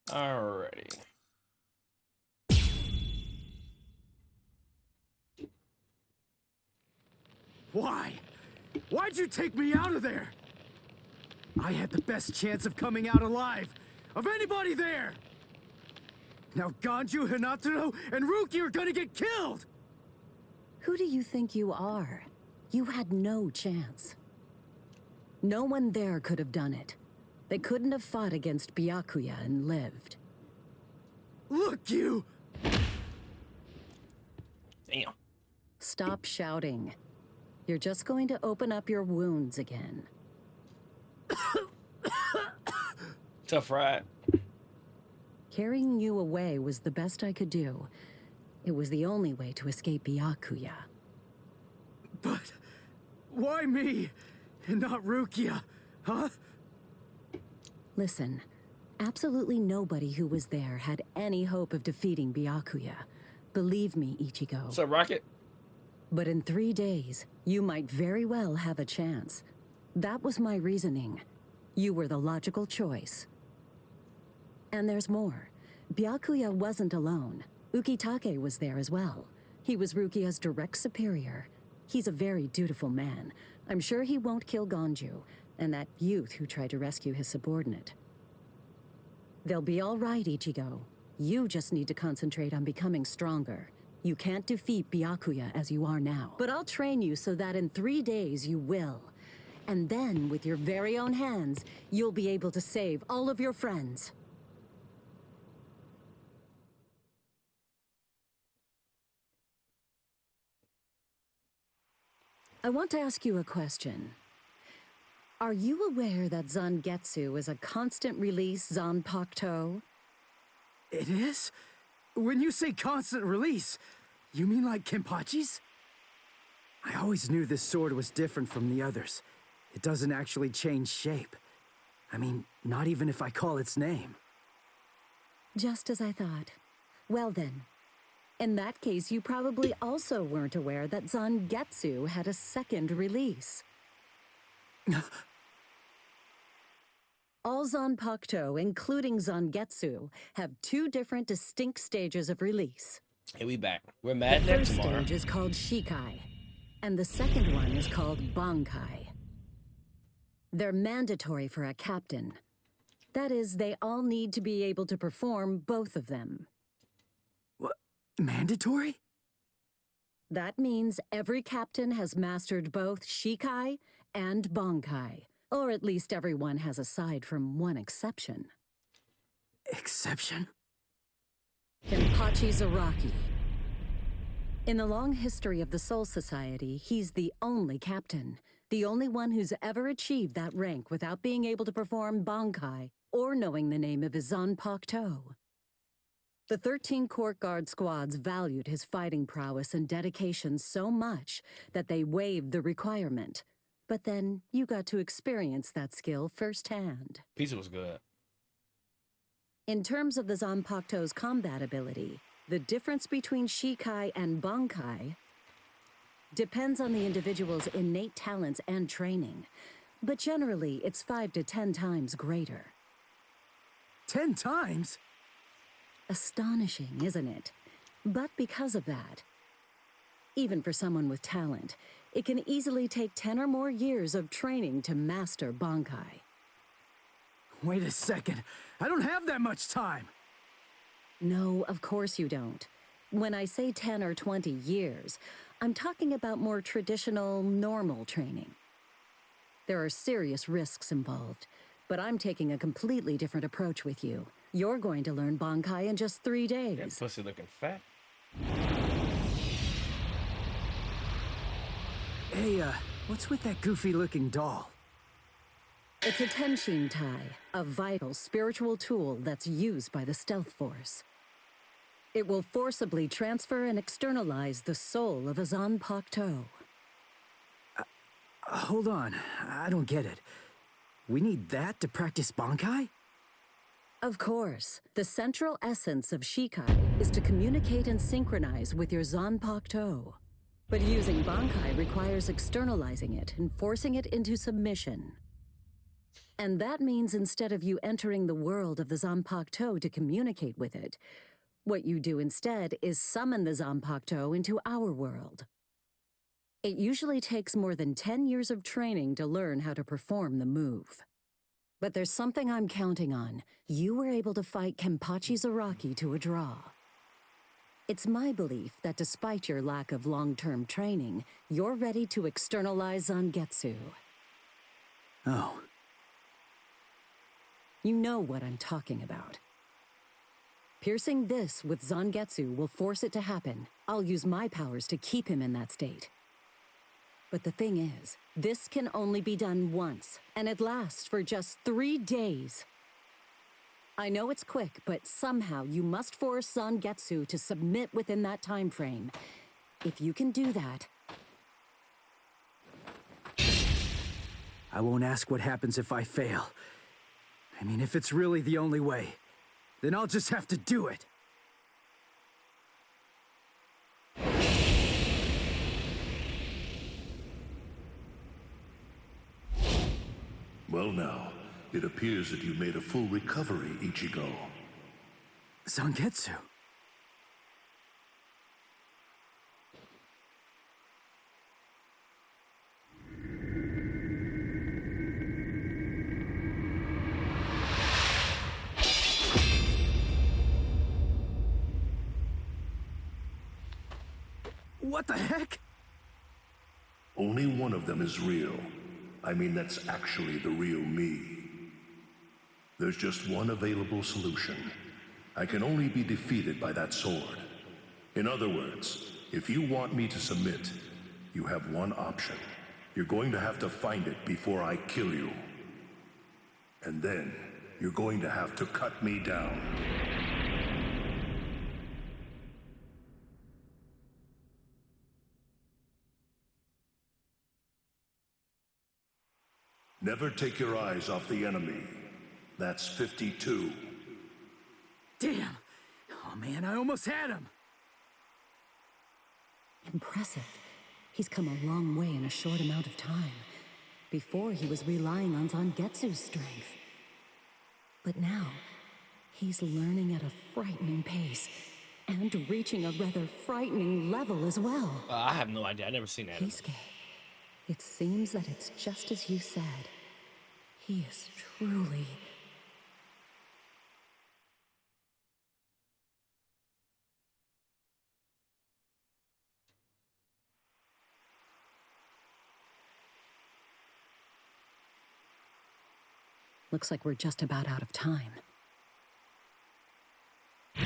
Alrighty. Why? Why'd you take me out of there? I had the best chance of coming out alive, of anybody there! Now Ganju, Hinataro, and Ruki are gonna get killed! Who do you think you are? You had no chance. No one there could have done it. They couldn't have fought against Byakuya and lived. Look, you! Damn. Stop shouting. You're just going to open up your wounds again. Tough ride. Carrying you away was the best I could do. It was the only way to escape Byakuya. But why me and not Rukia, huh? Listen, absolutely nobody who was there had any hope of defeating Byakuya. Believe me, Ichigo. What's up, Rocket? But in 3 days, you might very well have a chance. That was my reasoning. You were the logical choice. And there's more. Byakuya wasn't alone. Ukitake was there as well. He was Rukia's direct superior. He's a very dutiful man. I'm sure he won't kill Ganju, and that youth who tried to rescue his subordinate. They'll be all right, Ichigo. You just need to concentrate on becoming stronger. You can't defeat Byakuya as you are now. But I'll train you so that in 3 days you will. And then, with your very own hands, you'll be able to save all of your friends. I want to ask you a question. Are you aware that Zangetsu is a constant release Zanpakuto? It is? When you say constant release, you mean like Kenpachi's? I always knew this sword was different from the others. It doesn't actually change shape. I mean, not even if I call its name. Just as I thought. Well then, in that case, you probably also weren't aware that Zangetsu had a second release. All Zanpakuto, including Zangetsu, have 2 different distinct stages of release. Hey, we back. We're mad The next first tomorrow. stage is called Shikai, and the second one is called Bankai. They're mandatory for a captain. That is, they all need to be able to perform both of them. What? Mandatory? That means every captain has mastered both Shikai and Bankai. Or at least everyone has aside from one exception. Exception? Kenpachi Zaraki. In the long history of the Soul Society, he's the only captain. The only one who's ever achieved that rank without being able to perform Bankai or knowing the name of his Zanpakuto. The 13 court guard squads valued his fighting prowess and dedication so much that they waived the requirement. But then you got to experience that skill firsthand. Pizza was good. In terms of the Zanpakuto's combat ability, the difference between Shikai and Bankai depends on the individual's innate talents and training, but generally it's 5 to 10 times greater. 10 times? Astonishing, isn't it? But because of that, even for someone with talent, it can easily take 10 or more years of training to master Bankai. Wait a second. I don't have that much time. No, of course you don't. When I say 10 or 20 years, I'm talking about more traditional, normal training. There are serious risks involved, but I'm taking a completely different approach with you. You're going to learn Bankai in just 3 days. That pussy looking fat. Hey, what's with that goofy-looking doll? It's a Tenshin Tai, a vital spiritual tool that's used by the Stealth Force. It will forcibly transfer and externalize the soul of a Zanpakuto. Hold on. I don't get it. We need that to practice Bankai? Of course, the central essence of Shikai is to communicate and synchronize with your Zanpakuto. But using Bankai requires externalizing it and forcing it into submission. And that means instead of you entering the world of the Zanpakuto to communicate with it, what you do instead is summon the Zanpakuto into our world. It usually takes more than 10 years of training to learn how to perform the move. But there's something I'm counting on. You were able to fight Kenpachi Zaraki to a draw. It's my belief that despite your lack of long-term training, you're ready to externalize Zangetsu. Oh. You know what I'm talking about. Piercing this with Zangetsu will force it to happen. I'll use my powers to keep him in that state. But the thing is, this can only be done once, and it lasts for just 3 days. I know it's quick, but somehow you must force Zangetsu to submit within that time frame. If you can do that... I won't ask what happens if I fail. I mean, if it's really the only way, then I'll just have to do it. Well now, it appears that you made a full recovery, Ichigo. Zangetsu. What the heck? Only one of them is real. I mean, that's actually the real me. There's just one available solution. I can only be defeated by that sword. In other words, if you want me to submit, you have one option. You're going to have to find it before I kill you. And then, you're going to have to cut me down. Never take your eyes off the enemy. That's 52. Damn! Oh man, I almost had him! Impressive. He's come a long way in a short amount of time. Before, he was relying on Zangetsu's strength. But now, he's learning at a frightening pace, and reaching a rather frightening level as well. I have no idea. I've never seen that. Kisuke, it seems that it's just as you said. He is truly... Looks like we're just about out of time.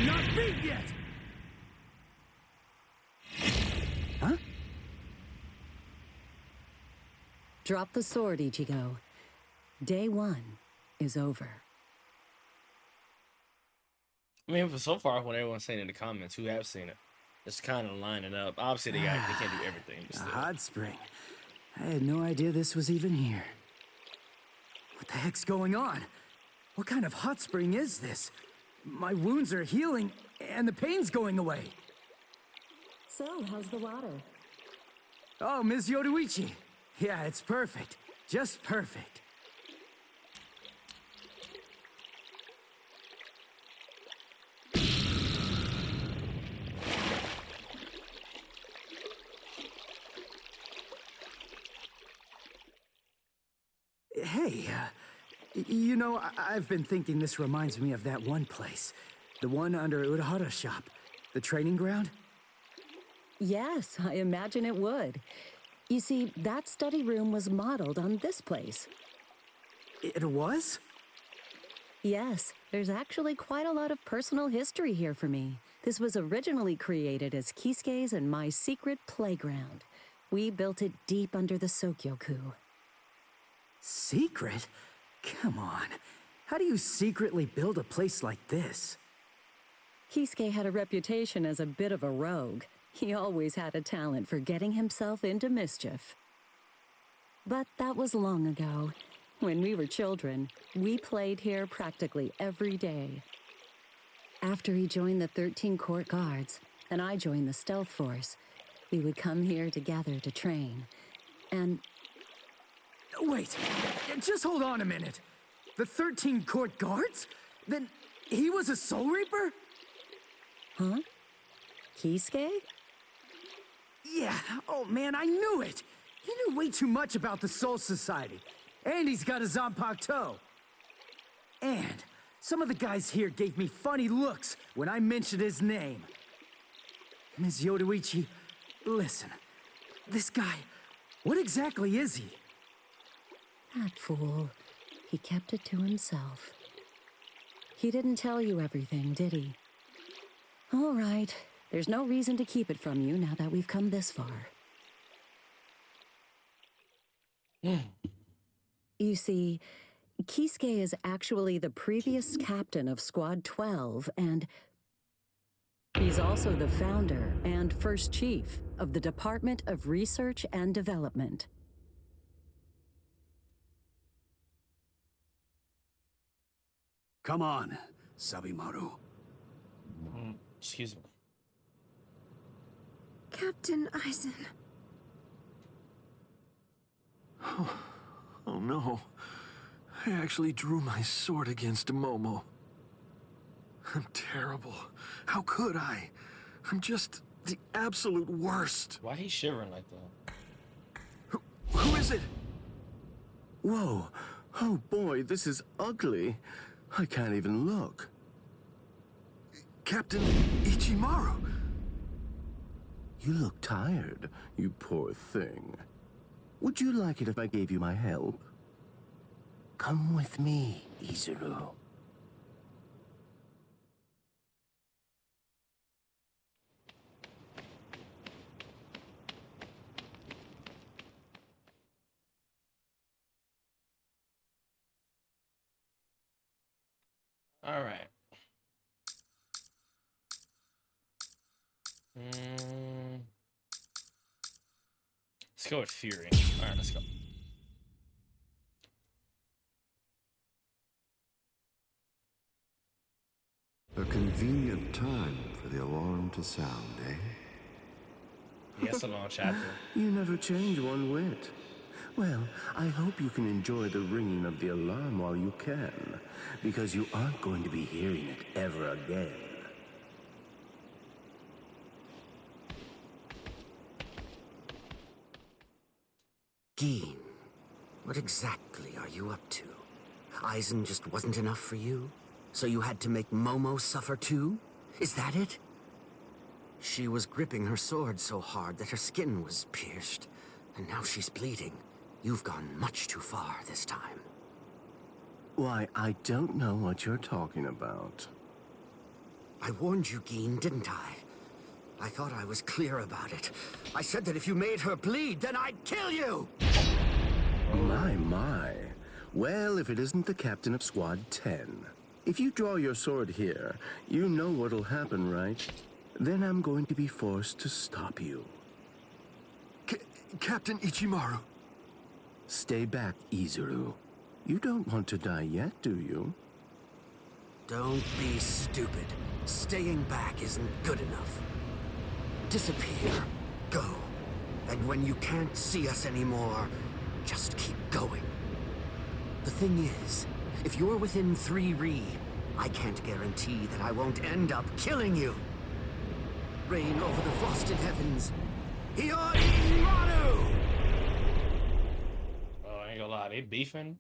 Not beat yet! Huh? Drop the sword, Ichigo. Day 1 is over. I mean, for so far, what everyone's saying in the comments, who have seen it, it's kind of lining up. Obviously, they can't do everything. But A still. hot spring. I had no idea this was even here. What the heck's going on? What kind of hot spring is this? My wounds are healing, and the pain's going away. So, how's the water? Oh, Ms. Yoruichi. Yeah, it's perfect. Just perfect. Hey, you know, I've been thinking this reminds me of that one place. The one under Urahara's shop. The training ground? Yes, I imagine it would. You see, that study room was modeled on this place. It was? Yes, there's actually quite a lot of personal history here for me. This was originally created as Kisuke's and my secret playground. We built it deep under the Sokyoku. Secret? Come on. How do you secretly build a place like this? Kisuke had a reputation as a bit of a rogue. He always had a talent for getting himself into mischief. But that was long ago. When we were children, we played here practically every day. After he joined the 13 Court Guards, and I joined the Stealth Force, we would come here together to train. And... Wait, just hold on a minute. The 13 court guards? Then he was a Soul Reaper? Huh? Kisuke? Yeah, oh man, I knew it! He knew way too much about the Soul Society. And he's got a Zanpakuto. And some of the guys here gave me funny looks when I mentioned his name. Ms. Yoruichi, listen. This guy, what exactly is he? That fool. He kept it to himself. He didn't tell you everything, did he? All right. There's no reason to keep it from you now that we've come this far. You see, Kisuke is actually the previous captain of Squad 12, and he's also the founder and first chief of the Department of Research and Development. Come on, Sabimaru. Excuse me. Captain Eisen. Oh no. I actually drew my sword against Momo. I'm terrible. How could I? I'm just the absolute worst. Why he shivering like that? Who is it? Whoa. Oh boy, this is ugly. I can't even look. Captain Ichimaru. You look tired, you poor thing. Would you like it if I gave you my help? Come with me, Izuru. All right. Let's go with Fury. All right, let's go. A convenient time for the alarm to sound, eh? Yes, a long chapter. You never change one whit. Well, I hope you can enjoy the ringing of the alarm while you can, because you aren't going to be hearing it ever again. Gin, what exactly are you up to? Eisen just wasn't enough for you? So you had to make Momo suffer too? Is that it? She was gripping her sword so hard that her skin was pierced, and now she's bleeding. You've gone much too far this time. Why, I don't know what you're talking about. I warned you, Gin, didn't I? I thought I was clear about it. I said that if you made her bleed, then I'd kill you! My. Well, if it isn't the captain of Squad 10. If you draw your sword here, you know what'll happen, right? Then I'm going to be forced to stop you. Captain Ichimaru. Stay back, Izuru. You don't want to die yet, do you? Don't be stupid. Staying back isn't good enough. Disappear. Go. And when you can't see us anymore, just keep going. The thing is, if you're within 3 Ri, I can't guarantee that I won't end up killing you. Reign over the frosted heavens. Manu! Oh, I ain't gonna lie, they beefing.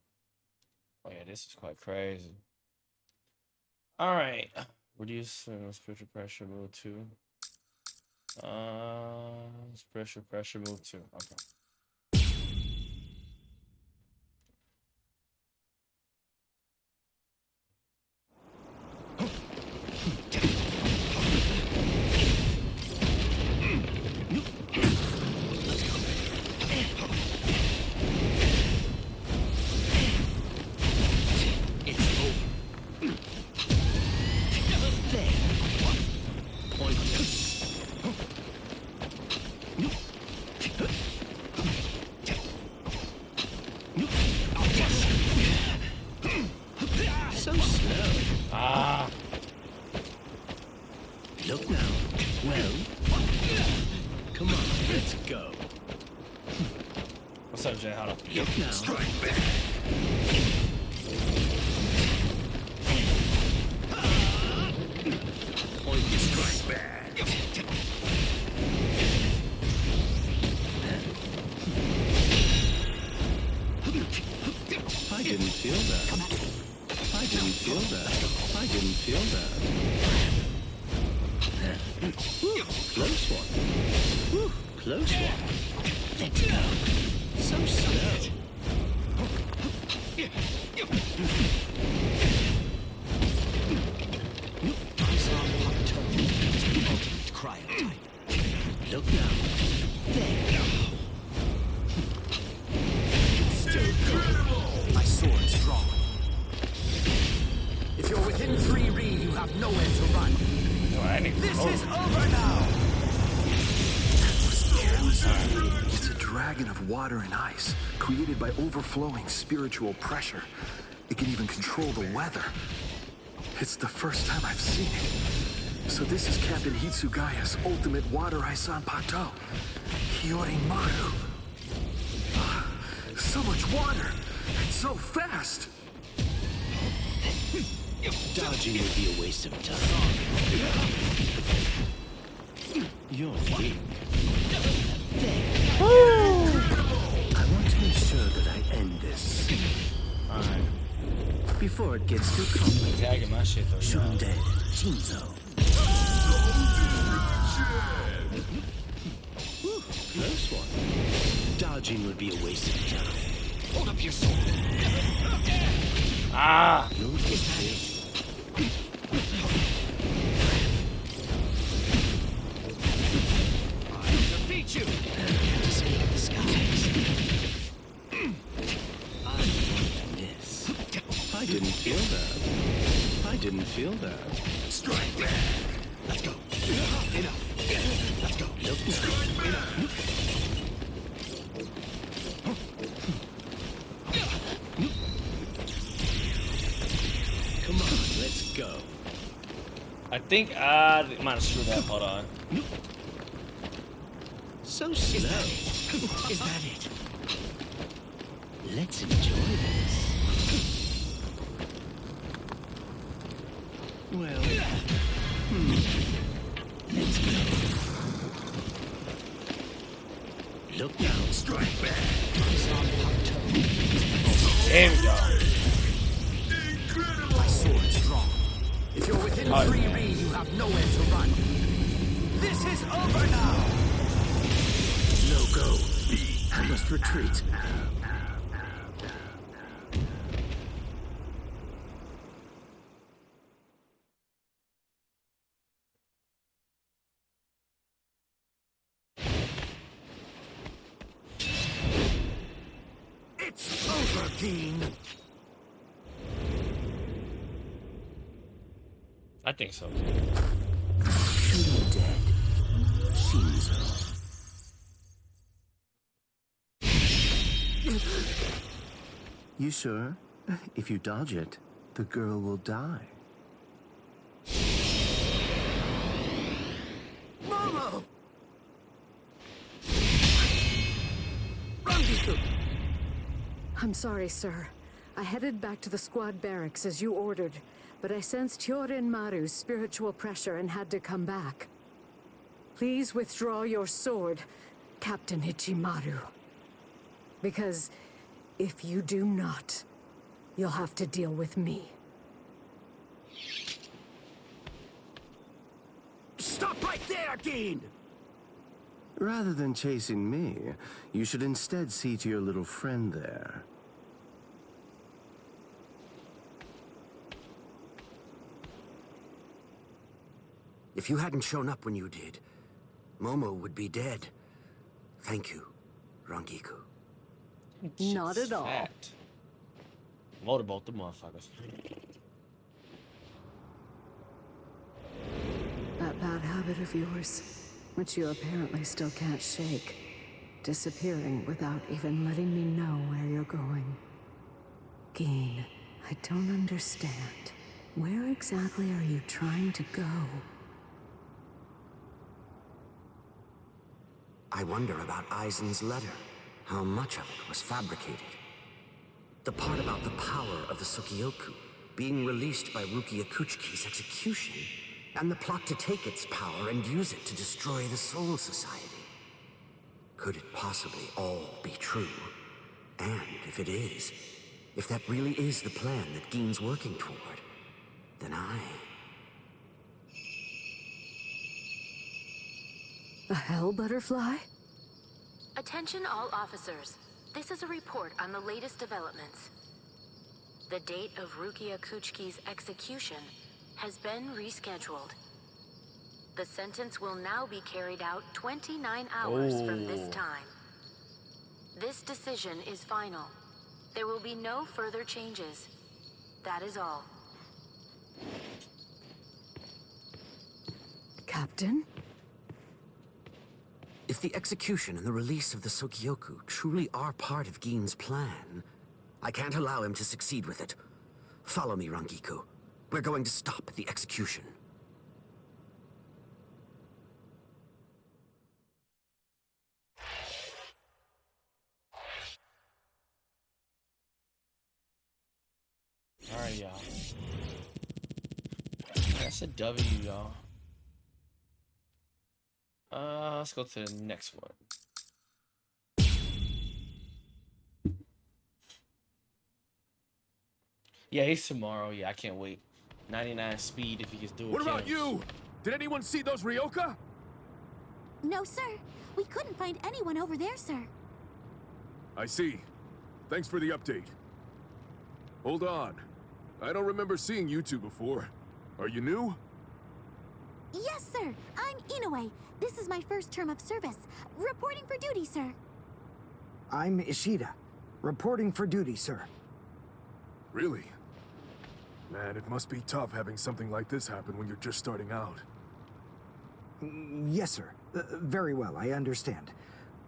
Oh yeah, this is quite crazy. All right, reduce spiritual pressure move 2. Spiritual pressure move 2. Okay. So slow. Ah. Look now. Well, come on, let's go. What's What's up, Jay? Hold on. Strike back. Strike back. I didn't feel that. I didn't feel that. I didn't feel that. Close one. Close one. Let's go. So slow. Ultimate cryotype. Look now. There. Still good. My sword's drawn. If you're within 3 Ri, you have nowhere to run. This is over now. It's a dragon of water and ice, created by overflowing spiritual pressure. It can even control the weather. It's the first time I've seen it. So this is Captain Hitsugaya's ultimate water ice on Pato. Hiyorimaru. So much water, and so fast. Dodging would be a waste of time. You're weak. I want to make sure that I end this. Alright. Before it gets too complicated. Tagging my shit though. Shoot him y'all. dead. Shinzo. Close one. Dodging would be a waste of time. Hold up your sword. Ah! You'll get this. Defeat you. To save the skies. This. I didn't feel that. I didn't feel that. Strike back. Let's go. Enough. Let's go. Strike back. Come on, let's go. I think I might have screwed up. Hold on. So slow. Is that it? Let's enjoy this. Well, let's go. Look now. Strike back. There we go. My sword's drawn. If you're within 3 Ri, you have nowhere to run. This is over now. No go. I must retreat. It's over, Keen. I think so. Shoot him dead. Shinzo. You sure? If you dodge it, the girl will die. Momo! Rangiku! I'm sorry, sir. I headed back to the squad barracks as you ordered, but I sensed Hyorin Maru's spiritual pressure and had to come back. Please withdraw your sword, Captain Ichimaru. Because if you do not, you'll have to deal with me. Stop right there, Keen! Rather than chasing me, you should instead see to your little friend there. If you hadn't shown up when you did, Momo would be dead. Thank you, Rangiku. Not at all. Fat. Motorboat the motherfuckers. That bad habit of yours, which you apparently still can't shake. Disappearing without even letting me know where you're going. Geen, I don't understand. Where exactly are you trying to go? I wonder about Aizen's letter. how much of it was fabricated. The part about the power of the Sukioku being released by Rukia Kuchiki's execution, and the plot to take its power and use it to destroy the Soul Society. Could it possibly all be true? And if it is, if that really is the plan that Gein's working toward, then A hell butterfly? Attention all officers. This is a report on the latest developments. The date of Rukia Kuchiki's execution has been rescheduled. The sentence will now be carried out 29 hours from this time. This decision is final. There will be no further changes. That is all. Captain? if the execution and the release of the Sukioku truly are part of Gein's plan, I can't allow him to succeed with it. Follow me, Rangiku. We're going to stop the execution. Alright, y'all. That's a W, y'all. Let's go to the next one. Yeah, he's tomorrow. Yeah, I can't wait. 99 speed if he can do it. What about you? Did anyone see those Ryoka? No, sir. We couldn't find anyone over there, sir. I see. Thanks for the update. Hold on. I don't remember seeing you two before. Are you new? Yes, sir. I'm Inoue. This is my first term of service. Reporting for duty, sir. I'm Ishida. Reporting for duty, sir. Really? Man, it must be tough having something like this happen when you're just starting out. Yes, sir. Very well, I understand.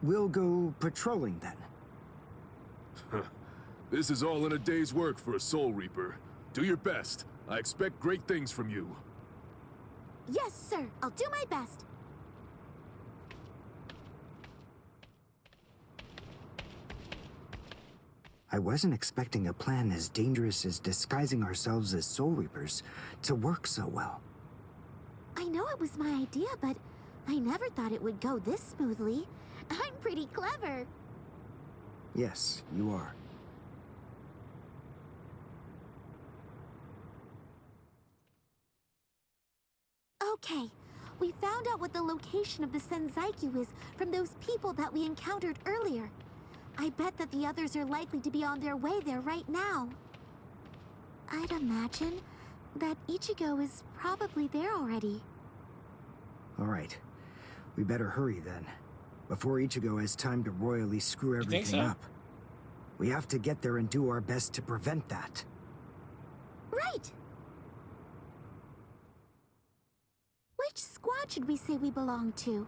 We'll go patrolling then. This is all in a day's work for a Soul Reaper. Do your best. I expect great things from you. Yes, sir. I'll do my best. I wasn't expecting a plan as dangerous as disguising ourselves as Soul Reapers to work so well. I know it was my idea, but I never thought it would go this smoothly. I'm pretty clever. Yes, you are. Okay, we found out what the location of the Senzaikyu is from those people that we encountered earlier. I bet that the others are likely to be on their way there right now. I'd imagine that Ichigo is probably there already. All right. We better hurry then, before Ichigo has time to royally screw think everything so? up. We have to get there and do our best to prevent that. Right! Which squad should we say we belong to?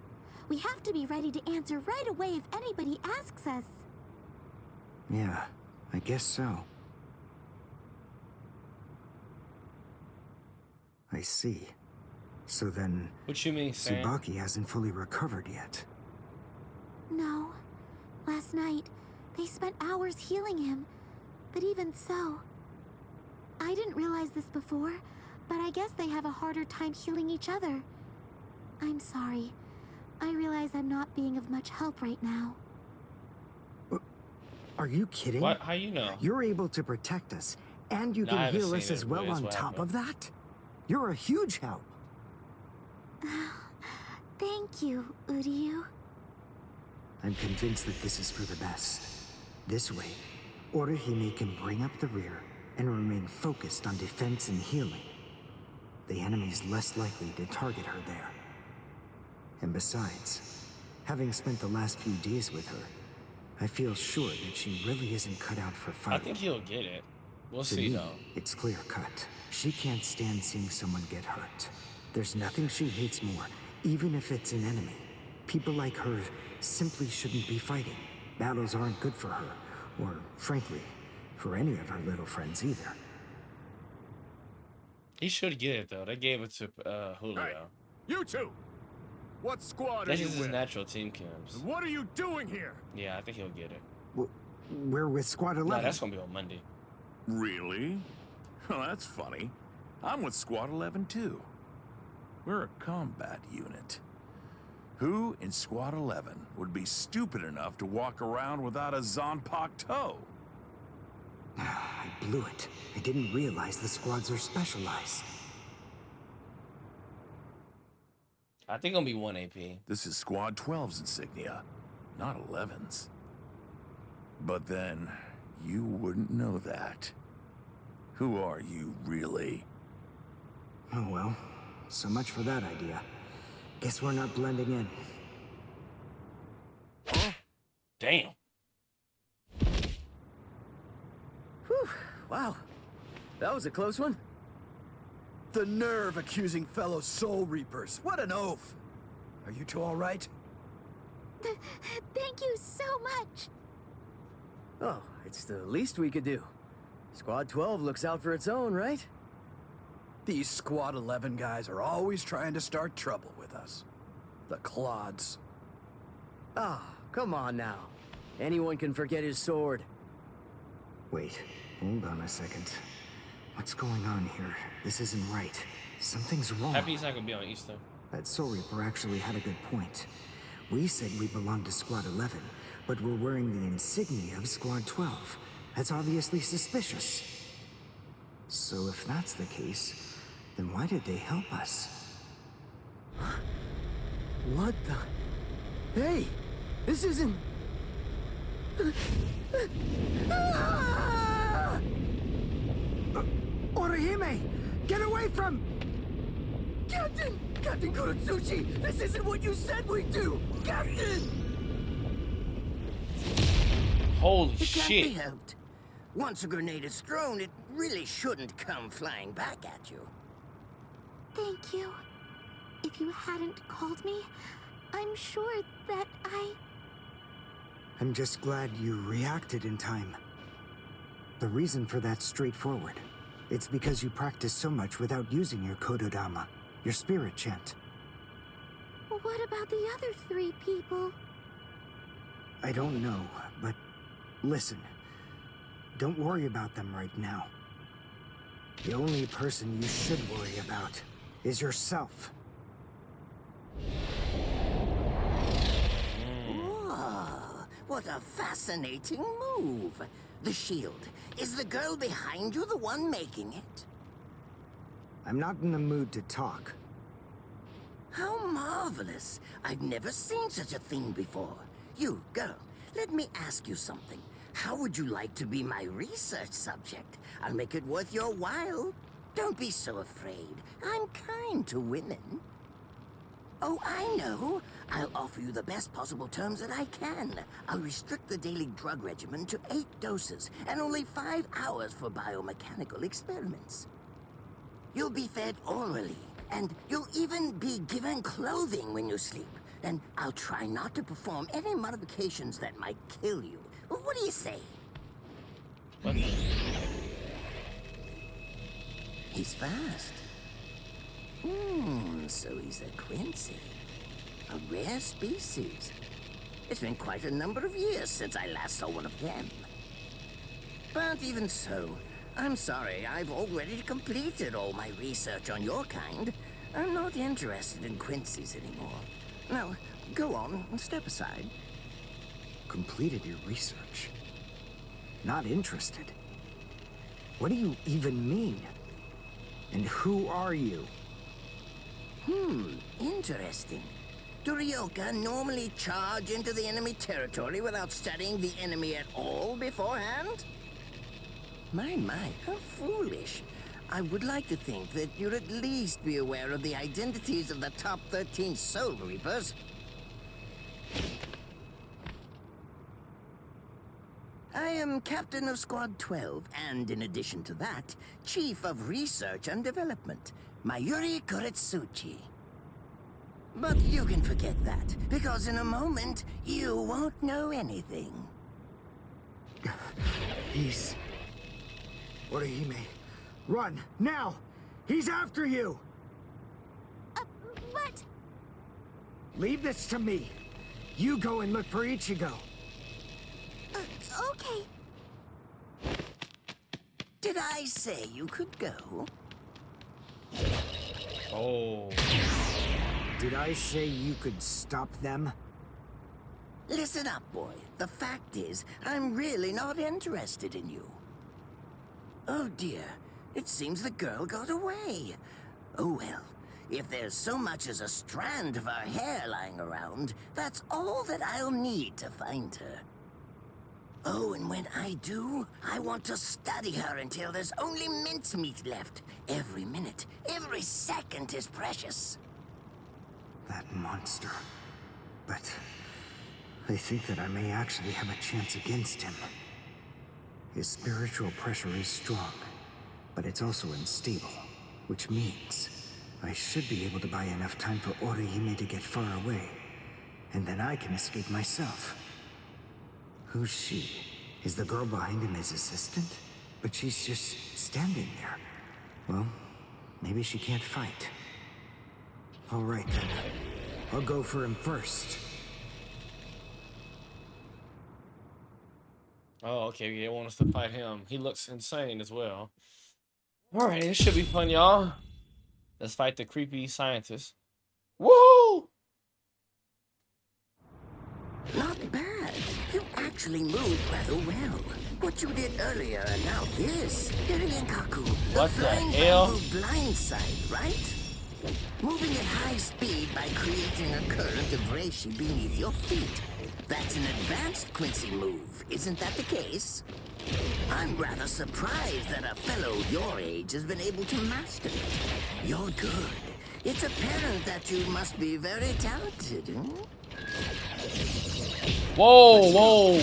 We have to be ready to answer right away if anybody asks us. Yeah, I guess so. I see. So then, What you mean, Sam? Tsubaki hasn't fully recovered yet. No. Last night, they spent hours healing him. But even so... I didn't realize this before, but I guess they have a harder time healing each other. I'm sorry. I realize I'm not being of much help right now. Are you kidding? What? How you know? You're able to protect us, and you No, I can haven't heal seen us it, as but well it's on what top happened. of that? You're a huge help. Thank you, Uryu. I'm convinced that this is for the best. This way, Orihime can bring up the rear and remain focused on defense and healing. The enemy's less likely to target her there. And besides, having spent the last few days with her, I feel sure that she really isn't cut out for I fighting. think he'll get it. We'll To see, me, though. it's clear cut. She can't stand seeing someone get hurt. There's nothing she hates more, even if it's an enemy. People like her simply shouldn't be fighting. Battles aren't good for her, or, frankly, for any of her little friends either. He should get it, though. They gave it to Julio. Hey, you two! What squad are That's you just his with? natural team camps. What are you doing here? Yeah, I think he'll get it. We're with Squad 11. No, that's gonna be on Monday. Really? Well, that's funny. I'm with Squad 11 too. We're a combat unit. Who in Squad 11 would be stupid enough to walk around without a Zonpak toe? I blew it. I didn't realize the squads are specialized. I think it'll be 1 AP. This is Squad 12's insignia, not 11's. But then, you wouldn't know that. Who are you, really? Oh well, so much for that idea. Guess we're not blending in. Huh? Damn. Whew, wow. That was a close one. The nerve accusing fellow Soul Reapers. What an oaf. Are you two all right? Thank you so much. Oh, it's the least we could do. Squad 12 looks out for its own, right? These Squad 11 guys are always trying to start trouble with us. The clods. Ah, come on now. Anyone can forget his sword. Wait, hold on a second. What's going on here? This isn't right. Something's wrong. Happy he's not gonna be on Easter. That Soul Reaper actually had a good point. We said we belonged to Squad 11, but we're wearing the insignia of Squad 12. That's obviously suspicious. So if that's the case, then why did they help us? What the? Hey! This isn't... Orihime! Get away from... Captain! Captain Kurotsuchi! This isn't what you said we'd do! Captain! Holy It can't shit. be helped. Once a grenade is thrown, it really shouldn't come flying back at you. Thank you. If you hadn't called me, I'm sure that I'm just glad you reacted in time. The reason for that's straightforward. It's because you practice so much without using your Kododama, your spirit chant. What about the other 3 people? I don't know, but listen. Don't worry about them right now. The only person you should worry about is yourself. Whoa, what a fascinating move. The shield. Is the girl behind you the one making it? I'm not in the mood to talk. How marvelous. I've never seen such a thing before. You, girl, let me ask you something. How would you like to be my research subject? I'll make it worth your while. Don't be so afraid. I'm kind to women. Oh, I know. I'll offer you the best possible terms that I can. I'll restrict the daily drug regimen to 8 doses and only 5 hours for biomechanical experiments. You'll be fed orally, and you'll even be given clothing when you sleep. And I'll try not to perform any modifications that might kill you. What do you say? What the? He's fast. So he's a Quincy. A rare species. It's been quite a number of years since I last saw one of them. But even so, I'm sorry, I've already completed all my research on your kind. I'm not interested in Quincy's anymore. Now, go on and step aside. Completed your research? Not interested? What do you even mean? And who are you? Interesting. Do Ryoka normally charge into the enemy territory without studying the enemy at all beforehand? My, how foolish. I would like to think that you'd at least be aware of the identities of the top 13 Soul Reapers. I am Captain of Squad 12, and in addition to that, Chief of Research and Development, Mayuri Kuretsuchi. But you can forget that, because in a moment, you won't know anything. He's... Orihime, run, now! He's after you! But... leave this to me. You go and look for Ichigo. Okay. Did I say you could go? Oh. Did I say you could stop them? Listen up, boy. The fact is, I'm really not interested in you. Oh dear, it seems the girl got away. Oh well, if there's so much as a strand of our hair lying around, that's all that I'll need to find her. Oh, and when I do, I want to study her until there's only mincemeat left. Every minute, every second is precious. That monster. But I think that I may actually have a chance against him. His spiritual pressure is strong, but it's also unstable, which means I should be able to buy enough time for Orihime to get far away, and then I can escape myself. Who's she? Is the girl behind him his assistant? But she's just standing there. Well, maybe she can't fight. All right then. I'll go for him first. Oh, okay. They want us to fight him. He looks insane as well. All right, it should be fun, y'all. Let's fight the creepy scientist. Woo! Not bad. You actually moved rather well. What you did earlier and now this. Kaku, What the hell? Blindside, right? Moving at high speed by creating a current of reishi beneath your feet. That's an advanced Quincy move, isn't that the case? I'm rather surprised that a fellow your age has been able to master it. You're good. It's apparent that you must be very talented, hmm? Whoa, whoa.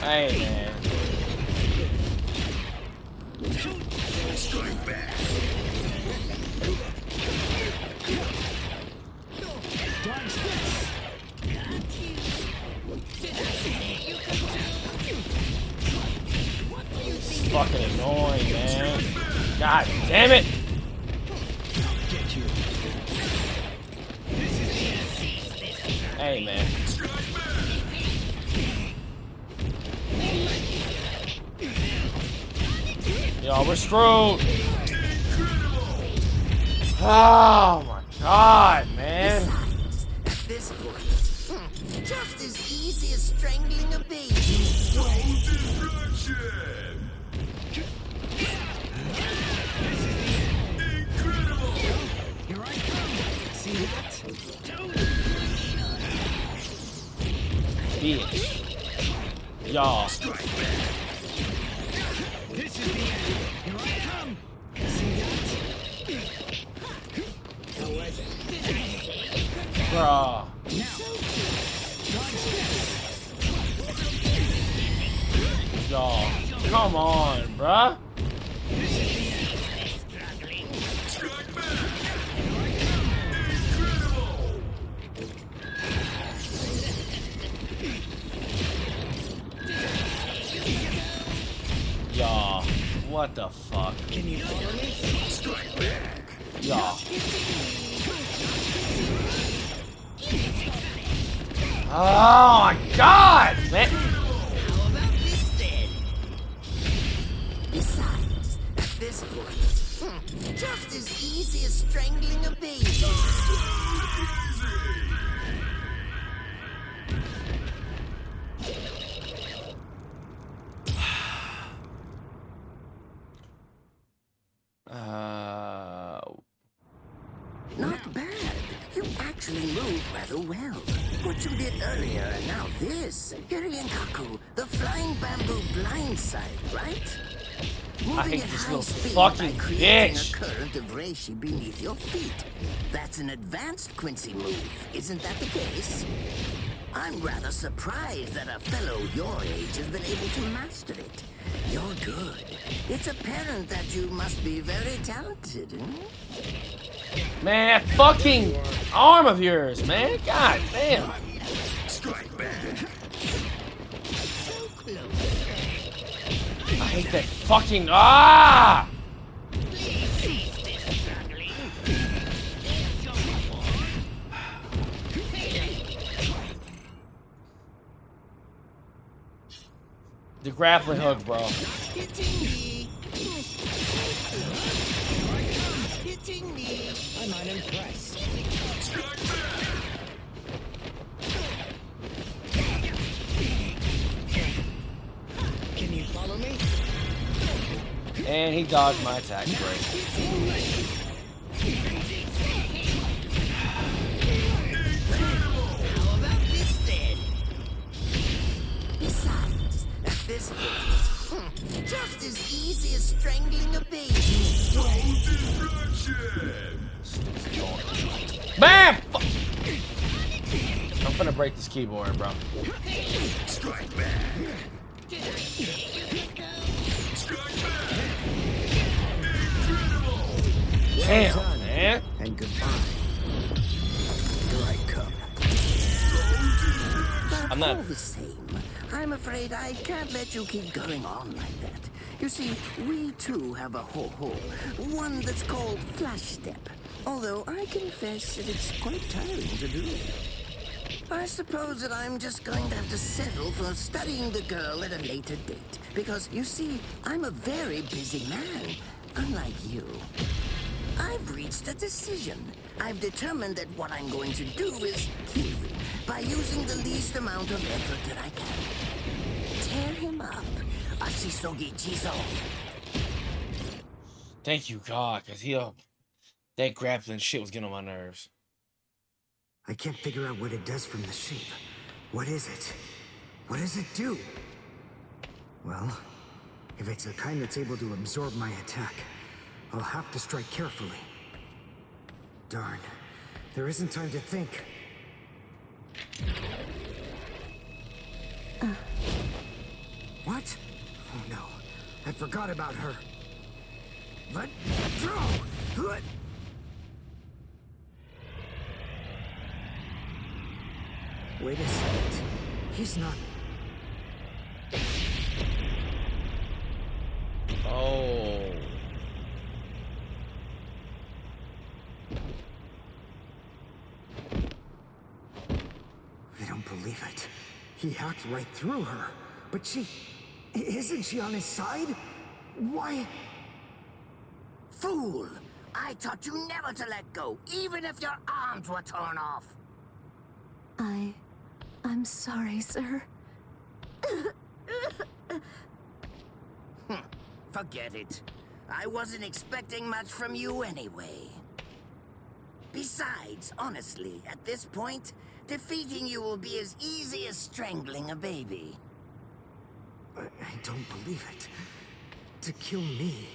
Hey, man. Strike back. It's fucking annoying, man. God damn it. Hey, man. Yo, we're screwed. Oh my god, man. Besides, at this point, just as easy as strangling a baby. Here I come. See that? Bitch. Y'all. This is the end. Here I come. See that? How was it? Bruh. Now. Dodge this. Y'all. Come on, bruh. This is the end. Strike back. Y'all. What the fuck? Can you hear me? Strike back. Y'all. Oh my god, man. How about this then? Besides, at this point, just as easy as strangling a baby. Not bad. You actually moved rather well. What you did earlier and now this. Kaku, the flying bamboo blindside, right? Moving hate at this high little speed fucking by creating bitch. a current of reishi beneath your feet. That's an advanced Quincy move, isn't that the case? I'm rather surprised that a fellow your age has been able to master it. You're good. It's apparent that you must be very talented, Man, that fucking arm of yours, man. God damn. Strike back. I hate that fucking The grappling hook, bro. I'm unimpressed. Can you follow me? And he dodged my attack. Great. How about this then? Besides, at this point, just as easy as strangling a baby. Bam! I'm gonna break this keyboard, bro. Strike back. Damn, man. And goodbye. Here I come. I'm not. All the same, I'm afraid I can't let you keep going on like that. You see, we too have a ho-ho, one that's called Flash Step. Although I confess that it's quite tiring to do. I suppose that I'm just going to have to settle for studying the girl at a later date. Because, you see, I'm a very busy man, unlike you. I've reached a decision. I've determined that what I'm going to do is kill you by using the least amount of effort that I can. Tear him up. Ashisogi Jizo. Thank you, God, because that grappling shit was getting on my nerves. I can't figure out what it does from the shape. What is it? What does it do? Well, if it's the kind that's able to absorb my attack, I'll have to strike carefully. Darn, there isn't time to think. What? Oh no, I forgot about her. Let go! Let... Wait a second. He's not... Oh. I don't believe it. He hacked right through her. But isn't she on his side? Why? Fool! I taught you never to let go, even if your arms were torn off. I'm sorry, sir. Forget it. I wasn't expecting much from you anyway. Besides, honestly, at this point, defeating you will be as easy as strangling a baby. I don't believe it. To kill me,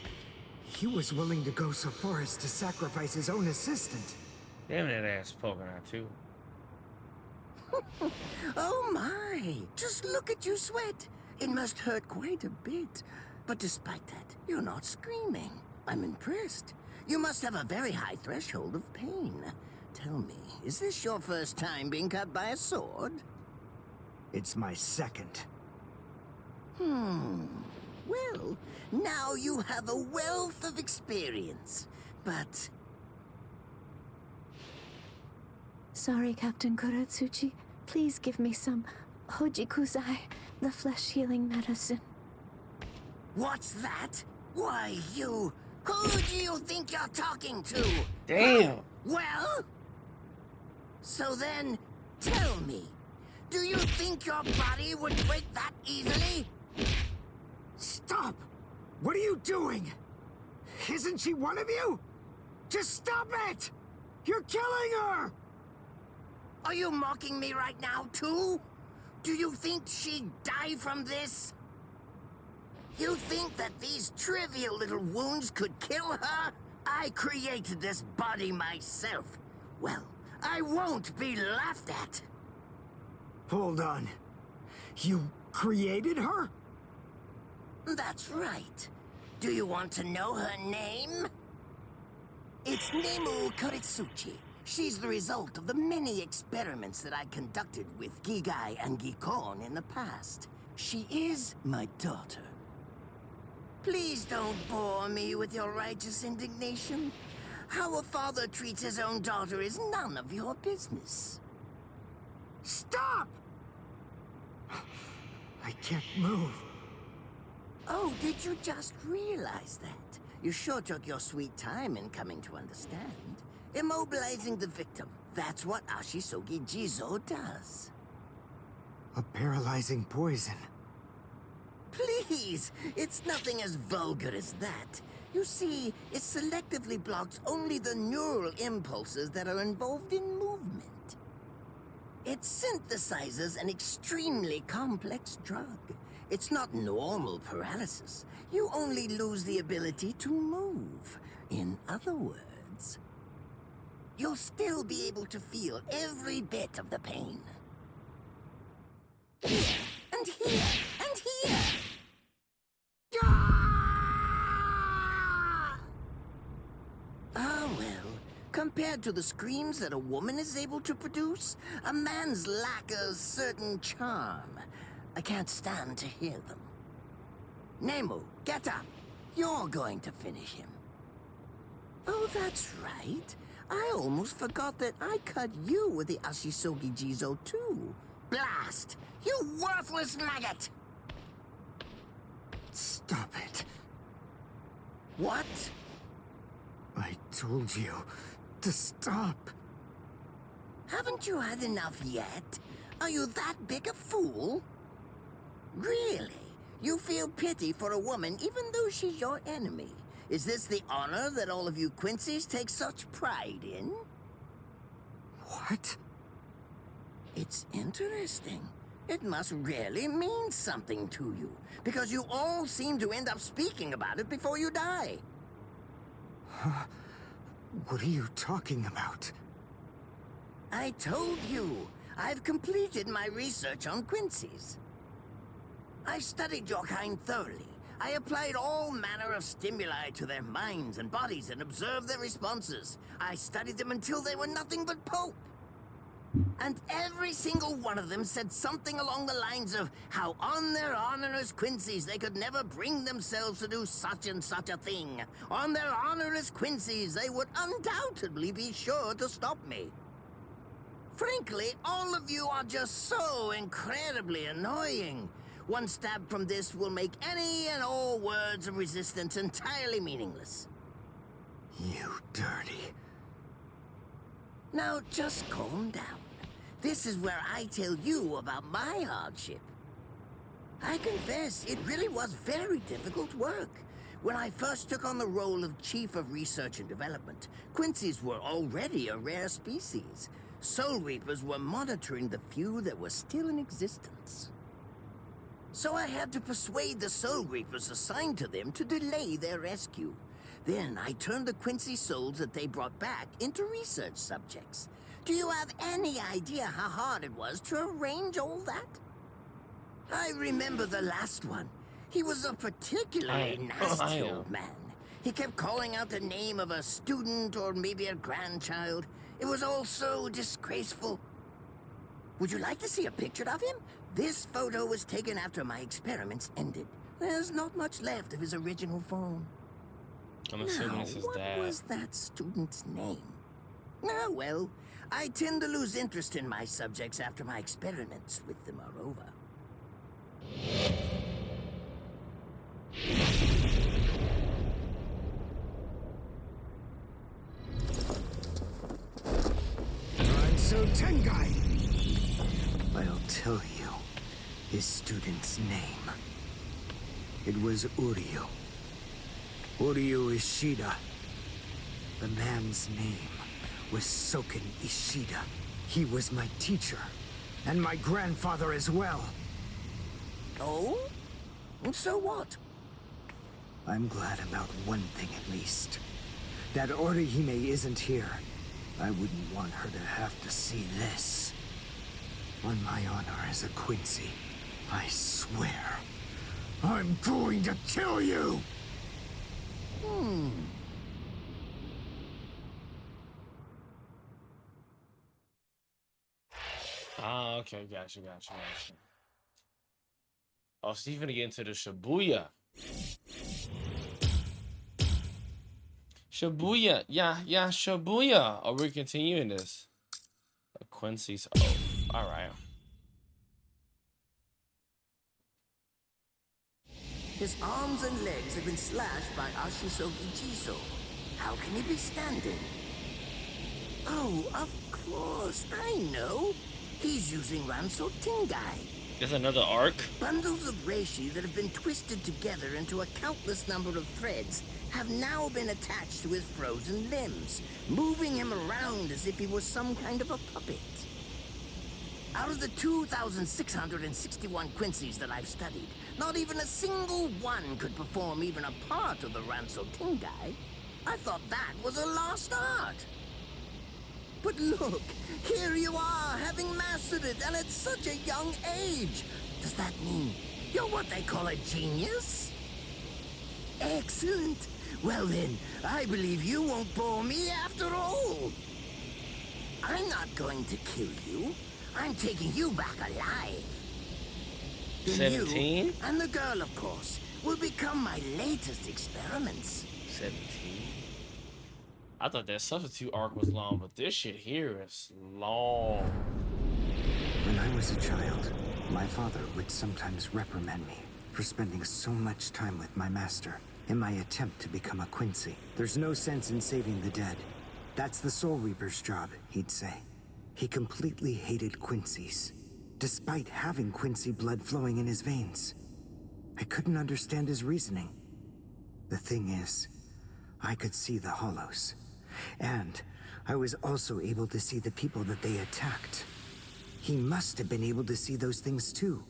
he was willing to go so far as to sacrifice his own assistant. Damn, that ass poking out too. Oh my! Just look at you sweat. It must hurt quite a bit. But despite that, you're not screaming. I'm impressed. You must have a very high threshold of pain. Tell me, is this your first time being cut by a sword? It's my second. Well, now you have a wealth of experience. But... Sorry, Captain Kuratsuchi. Please give me some Hojikuzai, the flesh-healing medicine. What's that? Why, you... Who do you think you're talking to? Damn. Well? So then, tell me. Do you think your body would break that easily? Stop! What are you doing? Isn't she one of you? Just stop it! You're killing her! Are you mocking me right now, too? Do you think she'd die from this? You think that these trivial little wounds could kill her? I created this body myself. Well, I won't be laughed at. Hold on. You created her? That's right. Do you want to know her name? It's Nemu Koritsuchi. She's the result of the many experiments that I conducted with Gigai and Gikon in the past. She is my daughter. Please don't bore me with your righteous indignation. How a father treats his own daughter is none of your business. Stop! I can't move. Oh, did you just realize that? You sure took your sweet time in coming to understand. Immobilizing the victim. That's what Ashisogi Jizo does. A paralyzing poison. Please! It's nothing as vulgar as that. You see, it selectively blocks only the neural impulses that are involved in movement. It synthesizes an extremely complex drug. It's not normal paralysis. You only lose the ability to move. In other words, you'll still be able to feel every bit of the pain. Here, and here, and here! Ah, well, compared to the screams that a woman is able to produce, a man's lack a certain charm. I can't stand to hear them. Nemu, get up. You're going to finish him. Oh, that's right. I almost forgot that I cut you with the Ashisogi Jizo too. Blast! You worthless maggot! Stop it. What? I told you to stop. Haven't you had enough yet? Are you that big a fool? Really? You feel pity for a woman even though she's your enemy? Is this the honor that all of you Quincy's take such pride in? What? It's interesting. It must really mean something to you, because you all seem to end up speaking about it before you die. Huh? What are you talking about? I told you, I've completed my research on Quincy's. I studied your kind thoroughly. I applied all manner of stimuli to their minds and bodies and observed their responses. I studied them until they were nothing but pulp. And every single one of them said something along the lines of how on their honor as Quincy's they could never bring themselves to do such and such a thing. On their honor as Quincy's they would undoubtedly be sure to stop me. Frankly, all of you are just so incredibly annoying. One stab from this will make any and all words of resistance entirely meaningless. You dirty. Now just calm down. This is where I tell you about my hardship. I confess, it really was very difficult work. When I first took on the role of Chief of Research and Development, Quincy's were already a rare species. Soul Reapers were monitoring the few that were still in existence. So I had to persuade the Soul Reapers assigned to them to delay their rescue. Then I turned the Quincy souls that they brought back into research subjects. Do you have any idea how hard it was to arrange all that? I remember the last one. He was a particularly nasty old man. He kept calling out the name of a student or maybe a grandchild. It was all so disgraceful. Would you like to see a picture of him? This photo was taken after my experiments ended. There's not much left of his original form. I'm assuming it's his dad. What was that student's name? Ah, well, I tend to lose interest in my subjects after my experiments with them are over. So Tengai! I'll tell you his student's name. It was Uryu. Uryu Ishida. The man's name was Soken Ishida. He was my teacher, and my grandfather as well. Oh? And so what? I'm glad about one thing at least. That Orihime isn't here. I wouldn't want her to have to see this. On my honor as a Quincy, I swear, I'm going to kill you! Ah, okay, gotcha. Oh, so he's gonna get into the Shibuya. Shibuya, yeah, Shibuya. Oh, we're continuing this. Quincy's oath. All right. His arms and legs have been slashed by Ashisogi Jiso. How can he be standing? Oh, of course, I know. He's using Ranso Tingai. There's another arc. Bundles of reishi that have been twisted together into a countless number of threads have now been attached to his frozen limbs, moving him around as if he was some kind of a puppet. Out of the 2,661 Quincies that I've studied, not even a single one could perform even a part of the Ranso Tingai. I thought that was a lost art. But look, here you are, having mastered it, and at such a young age. Does that mean you're what they call a genius? Excellent. Well then, I believe you won't bore me after all. I'm not going to kill you. I'm taking you back alive. Then 17? You, and the girl, of course, will become my latest experiments. 17. I thought that substitute arc was long, but this shit here is long. When I was a child, my father would sometimes reprimand me for spending so much time with my master in my attempt to become a Quincy. There's no sense in saving the dead. That's the Soul Reaper's job, he'd say. He completely hated Quincies, despite having Quincy blood flowing in his veins. I couldn't understand his reasoning. The thing is, I could see the hollows, and I was also able to see the people that they attacked. He must have been able to see those things too.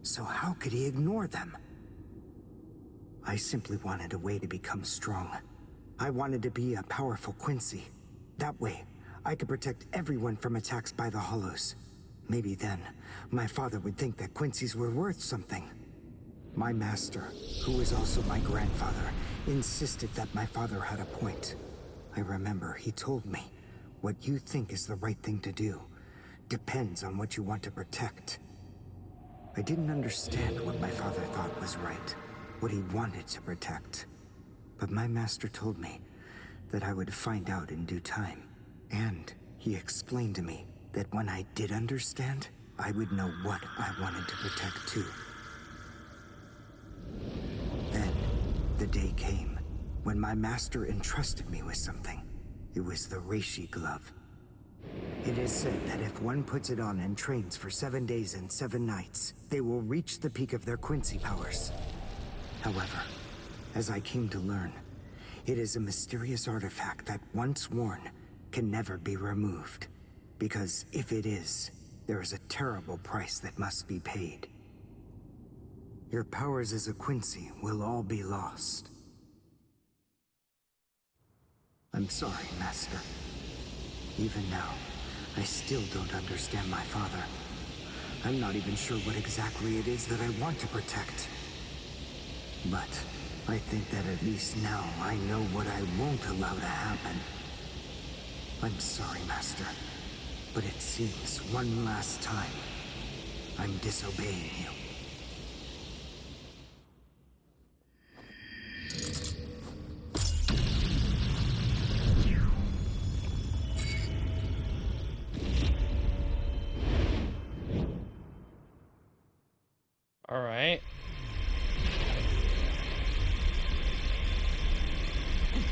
So how could he ignore them? I simply wanted a way to become strong. I wanted to be a powerful Quincy. That way, I could protect everyone from attacks by the hollows. Maybe then, my father would think that Quincies were worth something. My master, who was also my grandfather, insisted that my father had a point. I remember he told me, what you think is the right thing to do depends on what you want to protect. I didn't understand what my father thought was right, what he wanted to protect. But my master told me that I would find out in due time. And he explained to me that when I did understand, I would know what I wanted to protect too. Then, the day came when my master entrusted me with something. It was the Reishi glove. It is said that if one puts it on and trains for 7 days and 7 nights, they will reach the peak of their Quincy powers. However, as I came to learn, it is a mysterious artifact that once worn can never be removed. Because if it is, there is a terrible price that must be paid. Your powers as a Quincy will all be lost. I'm sorry, Master. Even now, I still don't understand my father. I'm not even sure what exactly it is that I want to protect. But I think that at least now I know what I won't allow to happen. I'm sorry, Master, but it seems one last time I'm disobeying you. All right.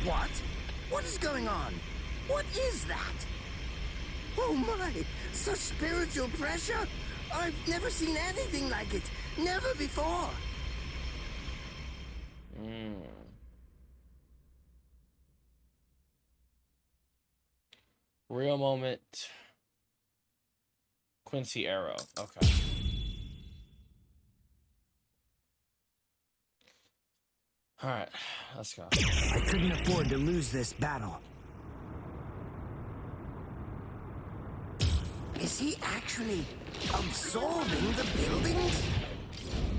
What? What is going on? What is that? Oh my! Such spiritual pressure? I've never seen anything like it. Never before. Real moment. Quincy Arrow. Okay. All right, let's go. I couldn't afford to lose this battle. Is he actually absorbing the buildings?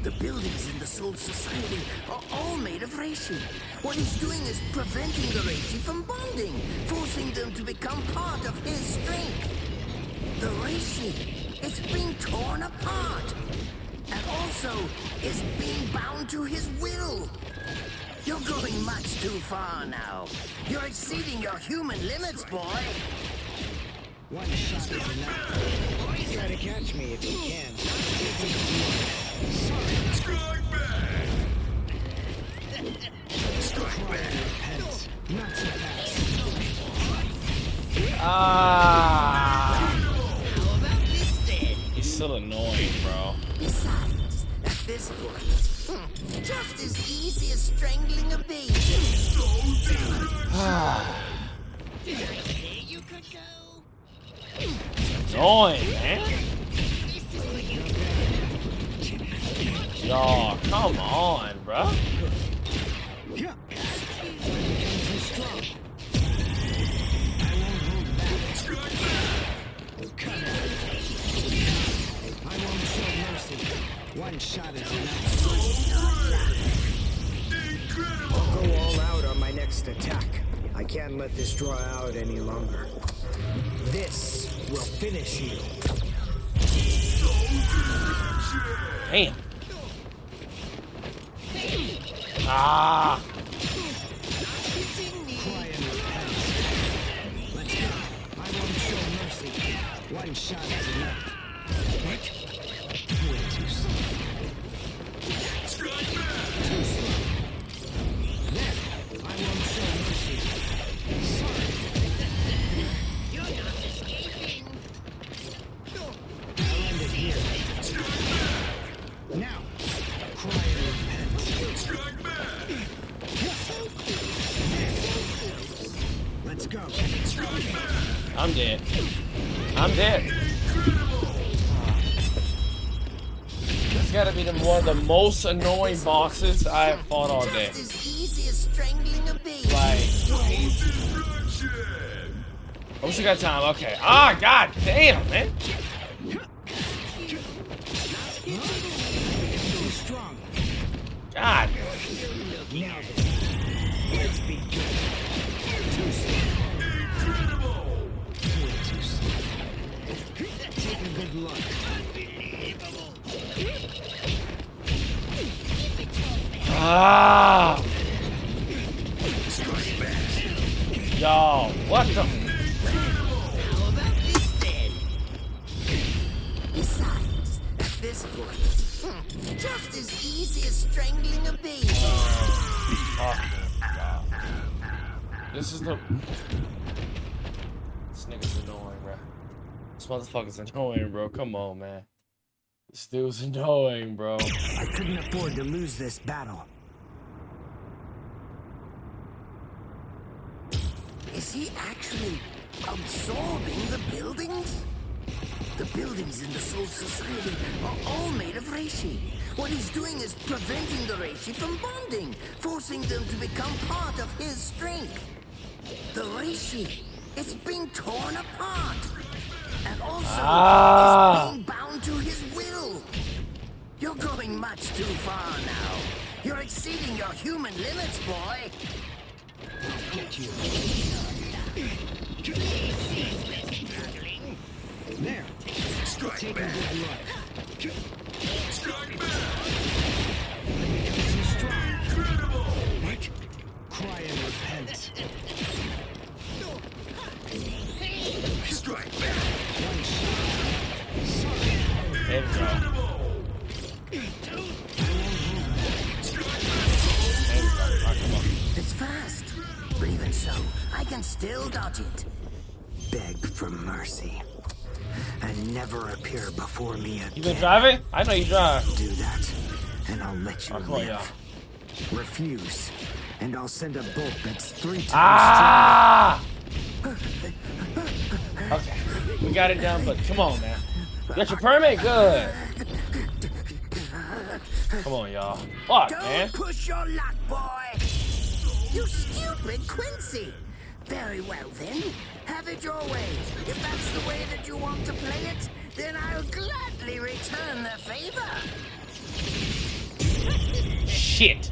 The buildings in the Soul Society are all made of reishi. What he's doing is preventing the reishi from bonding, forcing them to become part of his strength. The reishi, it's being torn apart, and also is being bound to his will. You're going much too far now. You're exceeding your human limits, boy. One shot is enough. Try to catch me if you can. Strike back! Strike back! Not so fast. He's still annoying, bro. Besides, at this point, just as easy as strangling a baby. Annoying, man. Yo, come on, bro. One shot is enough. I'll go all out on my next attack. I can't let this draw out any longer. This will finish you. Damn. Ah. Cry and repent. Let's go. I won't show mercy. One shot is enough. What? Way too slow. Too slow. There. I won't show mercy. Sorry. You're not escaping. I'll end it here. Now. Cry and repent. Strike back. Let's go. I'm dead. I'm dead. This gotta be one of the most annoying bosses I have fought all day. Just as easy as strangling a baby. Like, I wish you got time. Okay. Ah, god damn, man. Too strong. God. Let's be good. Too slow. Too slow. Take a good look. Ah. Yo, what the? How about this then? Besides, at this point, just as easy as strangling a baby. Oh, God. This is the. This nigga's annoying, bro. This motherfucker's annoying, bro. Come on, man. This dude's annoying, bro. I couldn't afford to lose this battle. Is he actually absorbing the buildings? The buildings in the Soul Society are all made of reishi. What he's doing is preventing the reishi from bonding, forcing them to become part of his strength. The reishi, it's being torn apart, and also is being bound to his will. You're going much too far now. You're exceeding your human limits, boy. I'll get you. There. Take a good look. Strike back! Too strong. What? Cry and repent. Strike back! One shot. Sorry. There we go. It's fast, but even so, I can still dodge it. Beg for mercy. And never appear before me again. You been driving? I know you drive. Do that, and I'll let you Oh, come on, live. y'all. Refuse, and I'll send a bolt that's 3 times Ah! Okay, we got it done, but come on, man. You got your permit? Good. Come on, y'all. Fuck, man. Don't push your luck, boy. You stupid Quincy. Very well, then. Have it your way. If that's the way that you want to play it, then I'll gladly return the favor. Shit.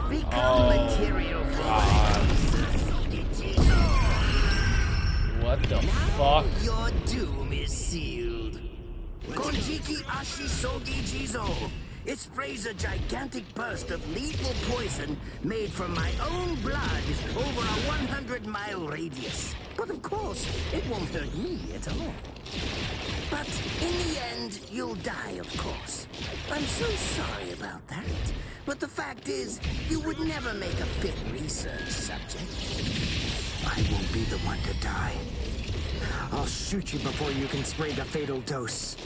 Become material for what the fuck? Your doom is sealed. Konjiki Ashisogi Jizo. It sprays a gigantic burst of lethal poison made from my own blood over a 100-mile radius. But of course, it won't hurt me at all. But in the end, you'll die, of course. I'm so sorry about that. But the fact is, you would never make a fit research subject. I won't be the one to die. I'll shoot you before you can spray the fatal dose.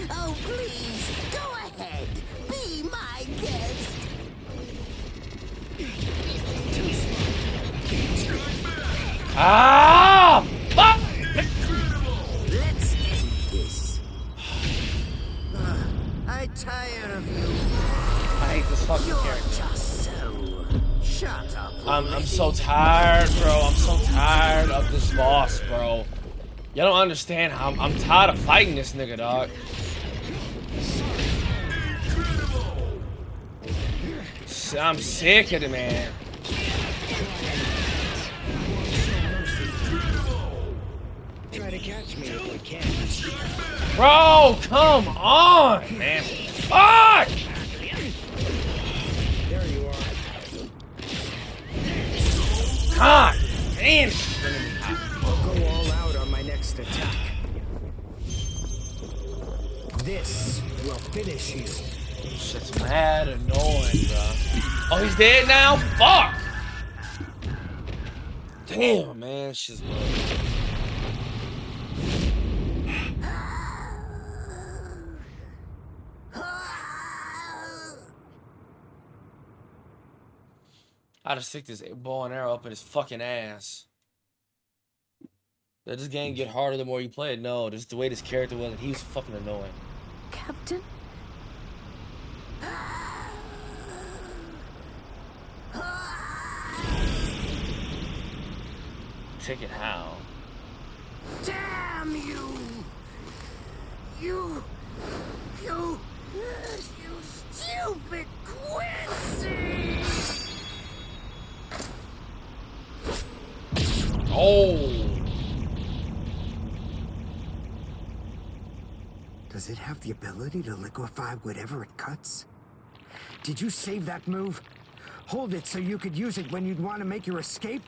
Oh, please, go ahead. Be my guest. Ah! Fuck! Let's end this. I tire of you. I hate this fucking You're character. just so... Shut up. I'm so tired, bro. I'm so tired of this boss, bro. Y'all don't understand how I'm tired of fighting this nigga, dog. I'm sick of it, man. Try to catch me if you can. Bro, come on, man. Fuck! There you are. God damn. I'll go all out on my next attack. This will finish you. Shit's mad annoying, bro. Oh, he's dead now? Fuck! Damn, man. Shit's I just stick this bow and arrow up in his fucking ass. Does this game get harder the more you play it? No, just the way this character was, and he was fucking annoying. Captain? Ticket how? Damn you! You stupid Quincy! Oh! Does it have the ability to liquefy whatever it cuts? Did you save that move? Hold it so you could use it when you'd want to make your escape?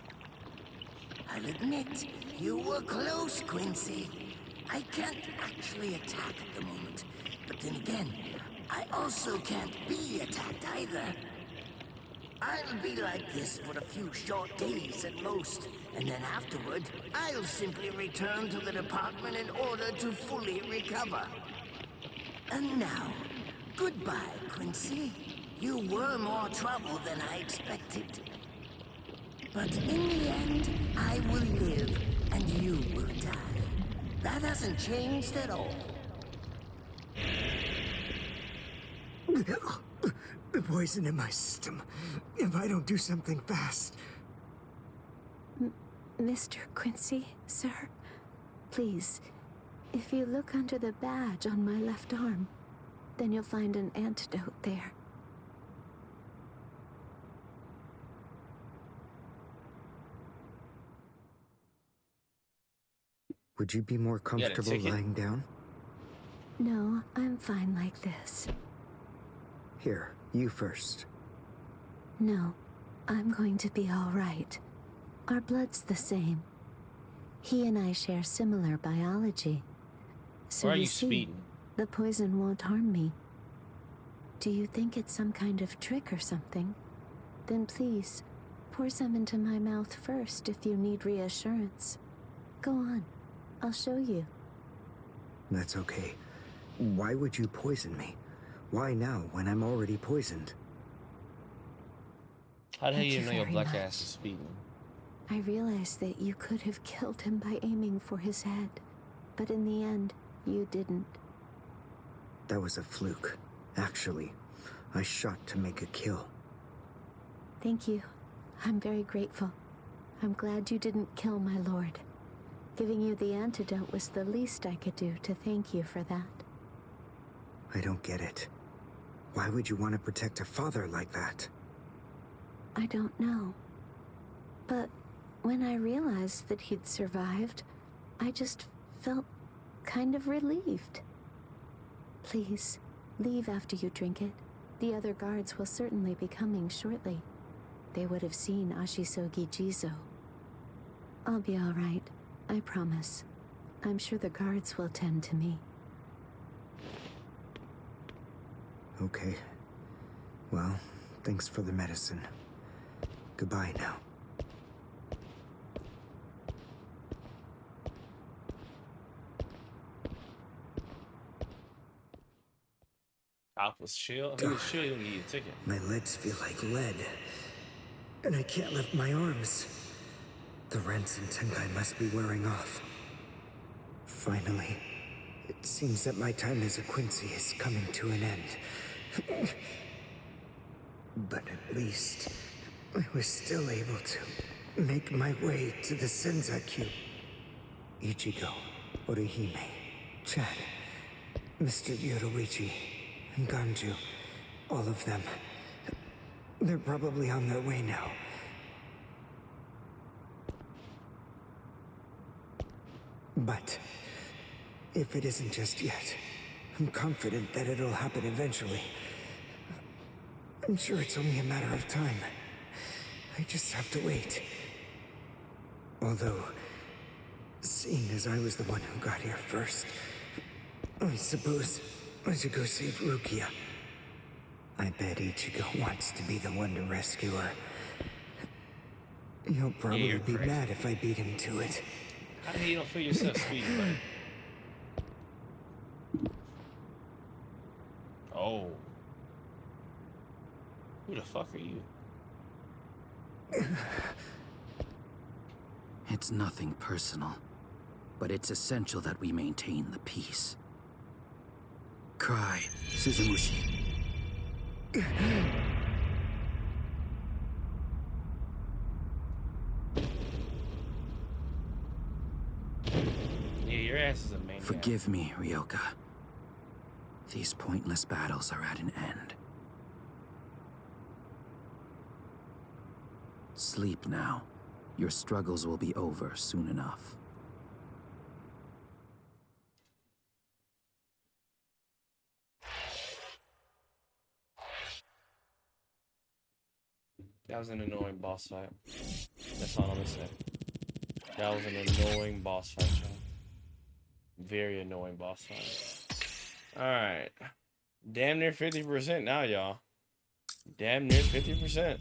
I'll admit, you were close, Quincy. I can't actually attack at the moment, but then again, I also can't be attacked either. I'll be like this for a few short days at most, and then afterward, I'll simply return to the department in order to fully recover. And now, goodbye, Quincy. You were more trouble than I expected. But in the end, I will live, and you will die. That hasn't changed at all. The poison in my system. If I don't do something fast. Mr. Quincy, sir, please, if you look under the badge on my left arm, then you'll find an antidote there. Would you be more comfortable lying down? No, I'm fine like this. Here, you first. No, I'm going to be all right. Our blood's the same. He and I share similar biology. So Why are you you see, speeding? the poison won't harm me. Do you think it's some kind of trick or something? Then please, pour some into my mouth first if you need reassurance. Go on, I'll show you. That's okay. Why would you poison me? Why now, when I'm already poisoned? How the hell Thank you you know your very black much. ass is speeding? I realized that you could have killed him by aiming for his head, but in the end, you didn't. That was a fluke. Actually, I shot to make a kill. Thank you. I'm very grateful. I'm glad you didn't kill my lord. Giving you the antidote was the least I could do to thank you for that. I don't get it. Why would you want to protect a father like that? I don't know. But when I realized that he'd survived, I just felt kind of relieved. Please, leave after you drink it. The other guards will certainly be coming shortly. They would have seen Ashisogi Jizo. I'll be all right, I promise. I'm sure the guards will tend to me. Okay. Well, thanks for the medicine. Goodbye now. Cop was chill. He was chill. He didn't give you a ticket. My legs feel like lead. And I can't lift my arms. The Rents and Tenkai must be wearing off. Finally, it seems that my time as a Quincy is coming to an end. But at least, I was still able to make my way to the Senzakyu. Ichigo, Orihime, Chad, Mr. Yoruichi, and Ganju, all of them. They're probably on their way now. But if it isn't just yet, I'm confident that it'll happen eventually. I'm sure it's only a matter of time. I just have to wait. Although, seeing as I was the one who got here first, I suppose I should go save Rukia. I bet Ichigo wants to be the one to rescue her. He'll probably be mad if I beat him to it. How do you don't feel yourself speeding, buddy? Oh. Who the fuck are you? It's nothing personal, but it's essential that we maintain the peace. Cry, Suzumushi. Yeah, your ass is a maniac. Forgive me, Ryoka. These pointless battles are at an end. Sleep now. Your struggles will be over soon enough. That was an annoying boss fight. That's all I'm gonna say. That was an annoying boss fight, y'all. Very annoying boss fight. Alright. Damn near 50% now, y'all. Damn near 50%.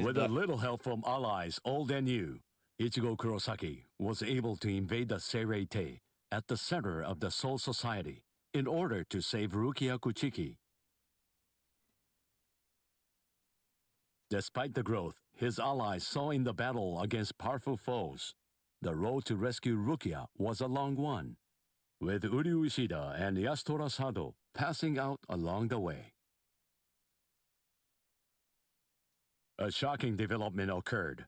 With a little help from allies old and new, Ichigo Kurosaki was able to invade the Seirei at the center of the Soul Society in order to save Rukia Kuchiki. Despite the growth his allies saw in the battle against powerful foes, the road to rescue Rukia was a long one, with Uryu Ishida and Yasutora Sado passing out along the way. A shocking development occurred.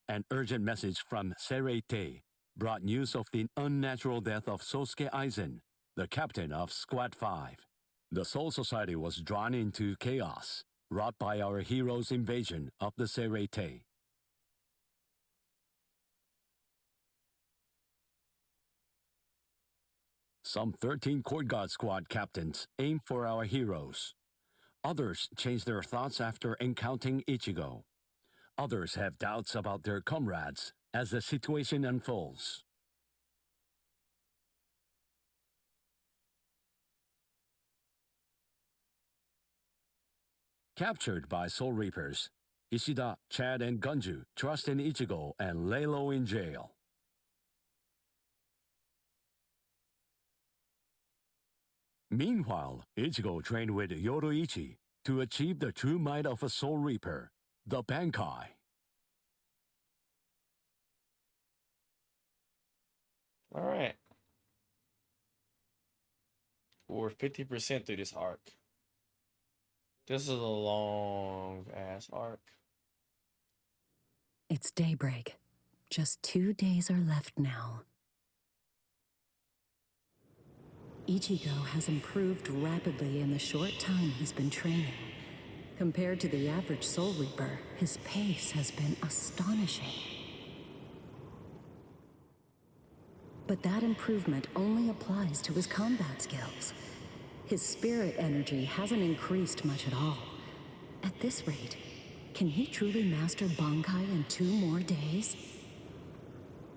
An urgent message from Seirei brought news of the unnatural death of Sosuke Aizen, the captain of Squad 5. The Soul Society was drawn into chaos, wrought by our hero's invasion of the Seirei. Some 13 Court Guard Squad captains aimed for our heroes. Others changed their thoughts after encountering Ichigo. Others have doubts about their comrades as the situation unfolds. Captured by Soul Reapers, Ishida, Chad, and Ganju trust in Ichigo and lay low in jail. Meanwhile, Ichigo trained with Yoruichi to achieve the true might of a Soul Reaper, the Bankai. Alright. We're 50% through this arc. This is a long ass arc. It's daybreak. Just 2 days are left now. Ichigo has improved rapidly in the short time he's been training. Compared to the average Soul Reaper, his pace has been astonishing. But that improvement only applies to his combat skills. His spirit energy hasn't increased much at all. At this rate, can he truly master Bankai in 2 more days?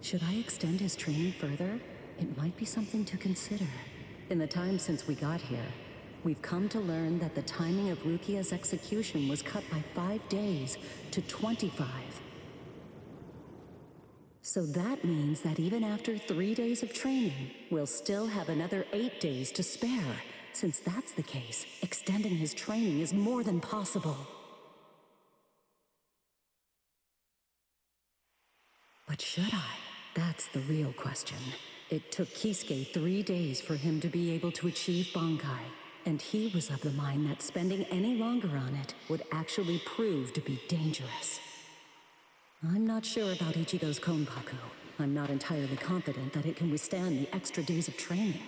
Should I extend his training further? It might be something to consider. In the time since we got here, we've come to learn that the timing of Rukia's execution was cut by 5 days to 25. So that means that even after 3 days of training, we'll still have another 8 days to spare. Since that's the case, extending his training is more than possible. But should I? That's the real question. It took Kisuke 3 days for him to be able to achieve Bankai, and he was of the mind that spending any longer on it would actually prove to be dangerous. I'm not sure about Ichigo's Konpaku. I'm not entirely confident that it can withstand the extra days of training.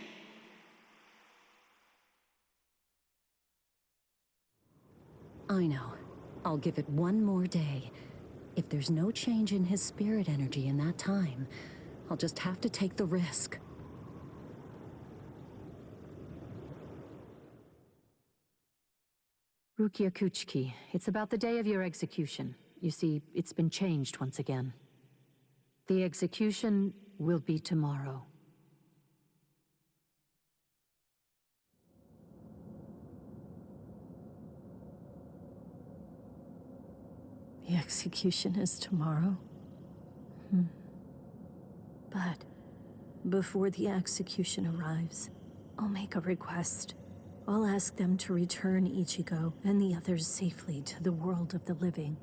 I know. I'll give it 1 more day. If there's no change in his spirit energy in that time, I'll just have to take the risk. Rukia Kuchiki, it's about the day of your execution. You see, it's been changed once again. The execution will be tomorrow. The execution is tomorrow? But before the execution arrives, I'll make a request. I'll ask them to return Ichigo and the others safely to the world of the living.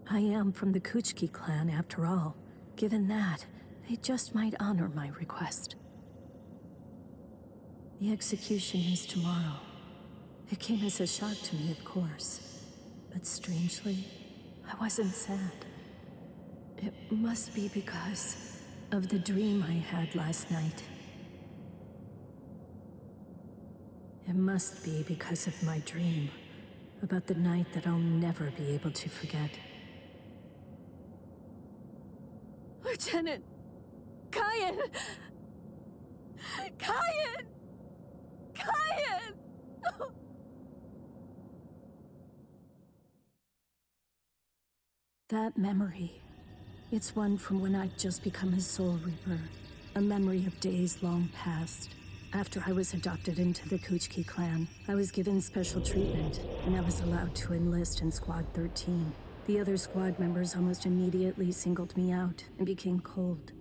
I am from the Kuchiki clan, after all. Given that, they just might honor my request. The execution is tomorrow. It came as a shock to me, of course. But strangely, I wasn't sad. It must be because of the dream I had last night. It must be because of my dream about the night that I'll never be able to forget. Lieutenant! Kyan! Kyan! Kyan! Oh. That memory, it's one from when I'd just become a Soul Reaper. A memory of days long past. After I was adopted into the Kuchiki clan, I was given special treatment, and I was allowed to enlist in Squad 13. The other squad members almost immediately singled me out and became cold.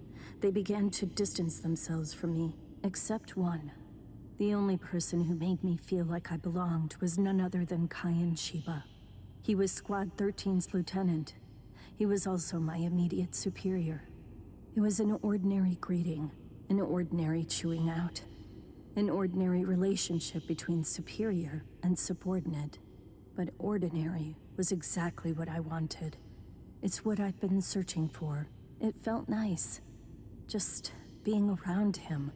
They began to distance themselves from me, except one. The only person who made me feel like I belonged was none other than Kyan Shiba. He was Squad 13's lieutenant. He was also my immediate superior. It was an ordinary greeting, an ordinary chewing out, an ordinary relationship between superior and subordinate. But ordinary was exactly what I wanted. It's what I'd been searching for. It felt nice. Just being around him.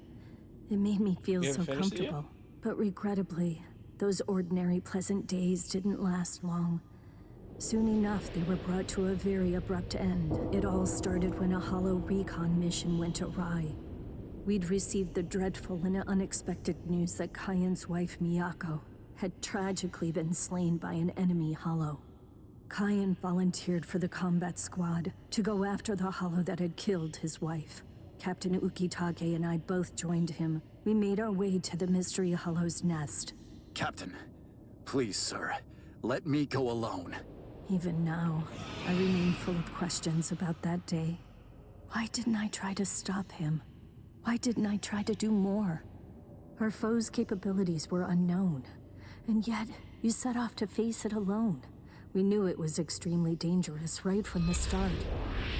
It made me feel so comfortable. But regrettably, those ordinary pleasant days didn't last long. Soon enough, they were brought to a very abrupt end. It all started when a hollow recon mission went awry. We'd received the dreadful and unexpected news that Kyan's wife, Miyako, had tragically been slain by an enemy hollow. Kyan volunteered for the combat squad to go after the hollow that had killed his wife. Captain Ukitake and I both joined him. We made our way to the mystery hollow's nest. Captain, please, sir, let me go alone. Even now, I remain full of questions about that day. Why didn't I try to stop him? Why didn't I try to do more? Our foe's capabilities were unknown, and yet you set off to face it alone. We knew it was extremely dangerous right from the start.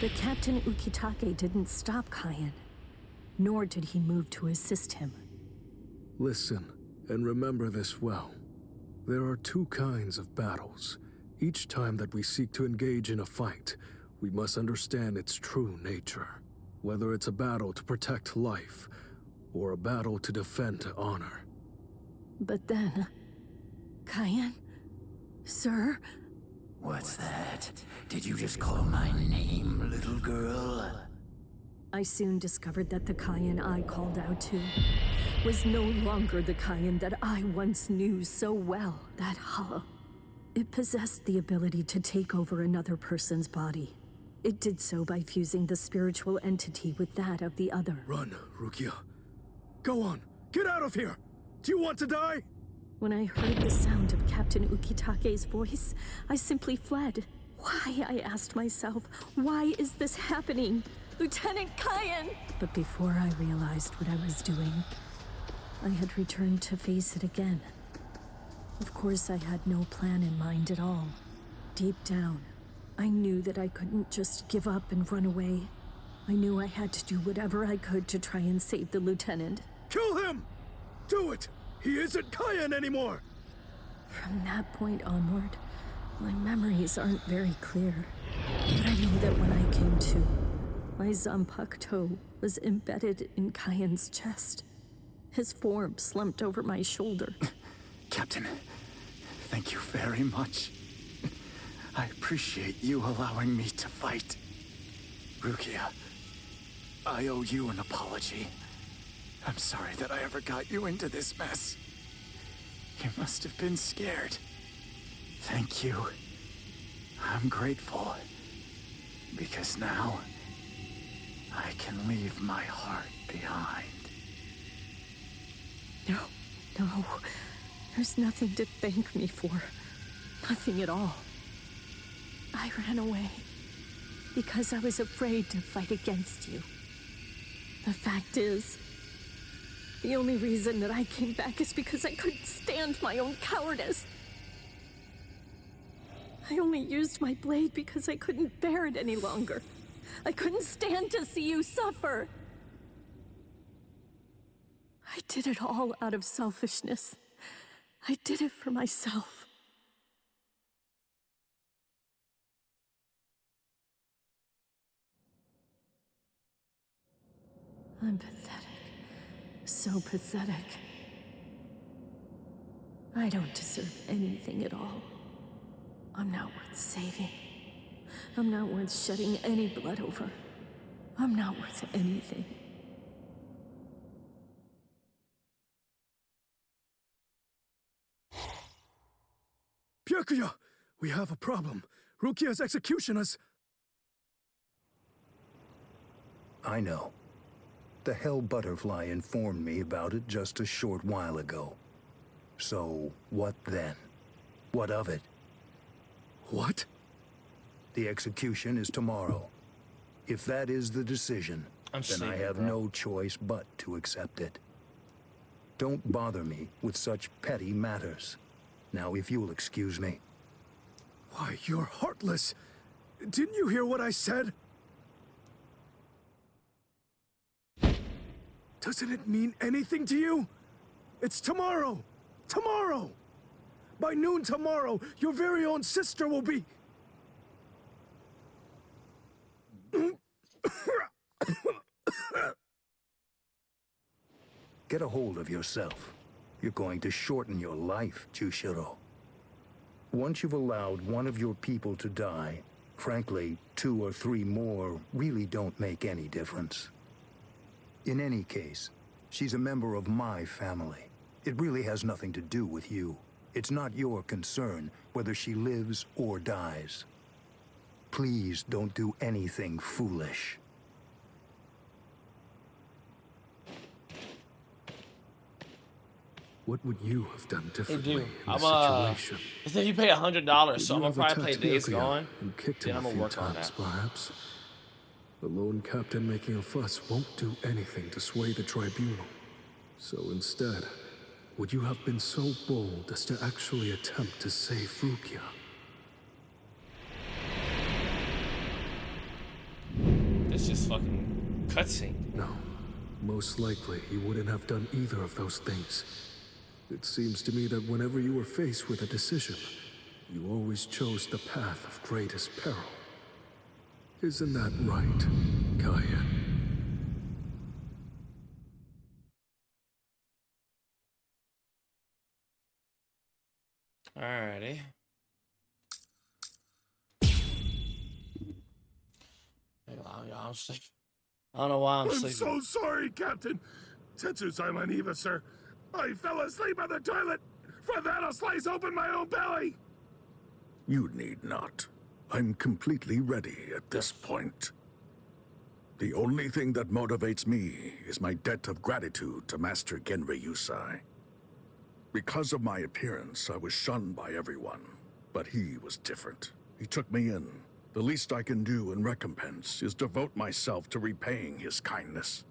But Captain Ukitake didn't stop Kyan, nor did he move to assist him. Listen, and remember this well. There are 2 kinds of battles. Each time that we seek to engage in a fight, we must understand its true nature. Whether it's a battle to protect life, or a battle to defend honor. But then... Cayenne? Sir? What's that? Did you just call my name, little girl? I soon discovered that the Cayenne I called out to was no longer the Cayenne that I once knew so well, that hollow. It possessed the ability to take over another person's body. It did so by fusing the spiritual entity with that of the other. Run, Rukia. Go on, get out of here! Do you want to die? When I heard the sound of Captain Ukitake's voice, I simply fled. Why, I asked myself, why is this happening? Lieutenant Cayenne! But before I realized what I was doing, I had returned to face it again. Of course, I had no plan in mind at all. Deep down, I knew that I couldn't just give up and run away. I knew I had to do whatever I could to try and save the lieutenant. Kill him! Do it! He isn't Cayenne anymore! From that point onward, my memories aren't very clear. But I know that when I came to, my Zanpakuto was embedded in Cayenne's chest. His form slumped over my shoulder. Captain, thank you very much. I appreciate you allowing me to fight. Rukia, I owe you an apology. I'm sorry that I ever got you into this mess. You must have been scared. Thank you. I'm grateful. Because now, I can leave my heart behind. No. There's nothing to thank me for. Nothing at all. I ran away because I was afraid to fight against you. The fact is, the only reason that I came back is because I couldn't stand my own cowardice. I only used my blade because I couldn't bear it any longer. I couldn't stand to see you suffer. I did it all out of selfishness. I did it for myself. I'm pathetic. So pathetic. I don't deserve anything at all. I'm not worth saving. I'm not worth shedding any blood over. I'm not worth anything. Byakuya! We have a problem. Rukia's execution has... I know. The Hell Butterfly informed me about it just a short while ago. So, what then? What of it? What? The execution is tomorrow. If that is the decision, then I have no choice but to accept it. Don't bother me with such petty matters. Now, if you'll excuse me. Why, you're heartless. Didn't you hear what I said? Doesn't it mean anything to you? It's tomorrow! Tomorrow! By noon tomorrow, your very own sister will be... Get a hold of yourself. You're going to shorten your life, Jushiro. Once you've allowed one of your people to die, frankly, 2 or 3 more really don't make any difference. In any case, she's a member of my family. It really has nothing to do with you. It's not your concern whether she lives or dies. Please don't do anything foolish. What would you have done Hey, differently dude, in this situation? if you pay $100, so I'm gonna Would you probably have play attacked Days Byakuya Gone. and kicked Then him I'm a gonna few work on times, that. perhaps? The lone captain making a fuss won't do anything to sway the tribunal. So instead, would you have been so bold as to actually attempt to save Rukia? It's just fucking cutscene. No. Most likely, you wouldn't have done either of those things. It seems to me that whenever you were faced with a decision, You always chose the path of greatest peril. Isn't that right, Gaia? Alrighty. I'm sleeping. I don't know why I'm sleeping. so sorry, Captain. Tetsu-sama and Eva, sir. I fell asleep on the toilet. For that, I'll slice open my own belly. You need not. I'm completely ready at this point. The only thing that motivates me is my debt of gratitude to Master Genri Yusai. Because of my appearance, I was shunned by everyone. But he was different. He took me in. The least I can do in recompense is devote myself to repaying his kindness.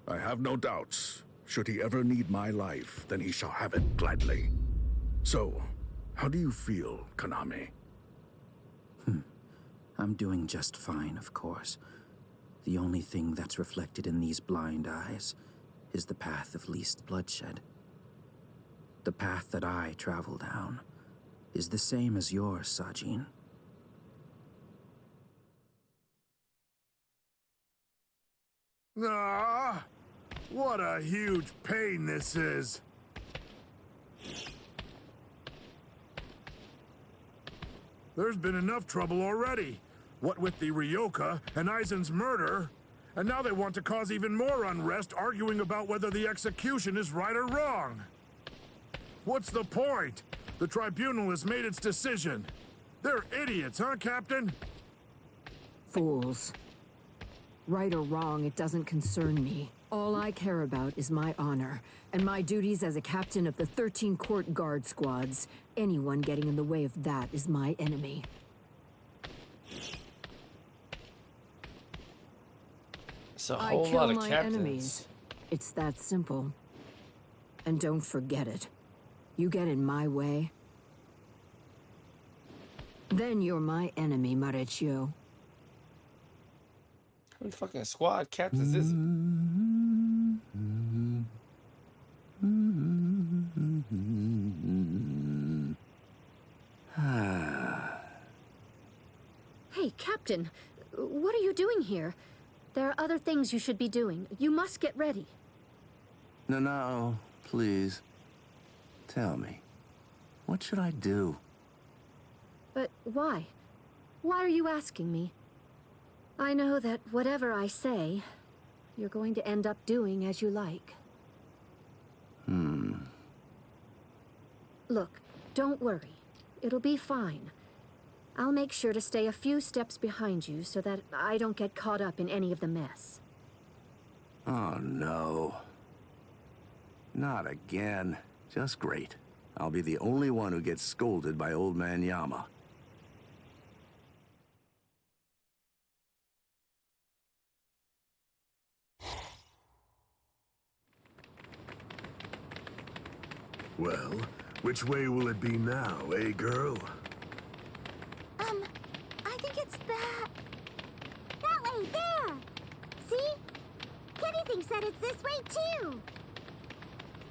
I have no doubts. Should he ever need my life, then he shall have it gladly. So, how do you feel, Konami? I'm doing just fine, of course. The only thing that's reflected in these blind eyes is the path of least bloodshed. The path that I travel down is the same as yours, Sajin. Ah, what a huge pain this is. There's been enough trouble already. What with the Ryoka and Aizen's murder, and now they want to cause even more unrest, arguing about whether the execution is right or wrong. What's the point? The tribunal has made its decision. They're idiots, huh, Captain? Fools. Right or wrong, it doesn't concern me. All I care about is my honor, and my duties as a captain of the 13 court guard squads. Anyone getting in the way of that is my enemy. It's a I whole kill lot of my captains. enemies. It's that simple. And don't forget it. You get in my way, then you're my enemy, Marecchio. How many fucking squad captains is it? Hey, Captain, what are you doing here? There are other things you should be doing. You must get ready. No, please. Tell me, what should I do? But why? Why are you asking me? I know that whatever I say, you're going to end up doing as you like. Look, don't worry. It'll be fine. I'll make sure to stay a few steps behind you so that I don't get caught up in any of the mess. Oh, no. Not again. Just great. I'll be the only one who gets scolded by Old Man Yama. Well, which way will it be now, eh, girl? I think it's that. That way, there! See? Kitty thinks that it's this way, too!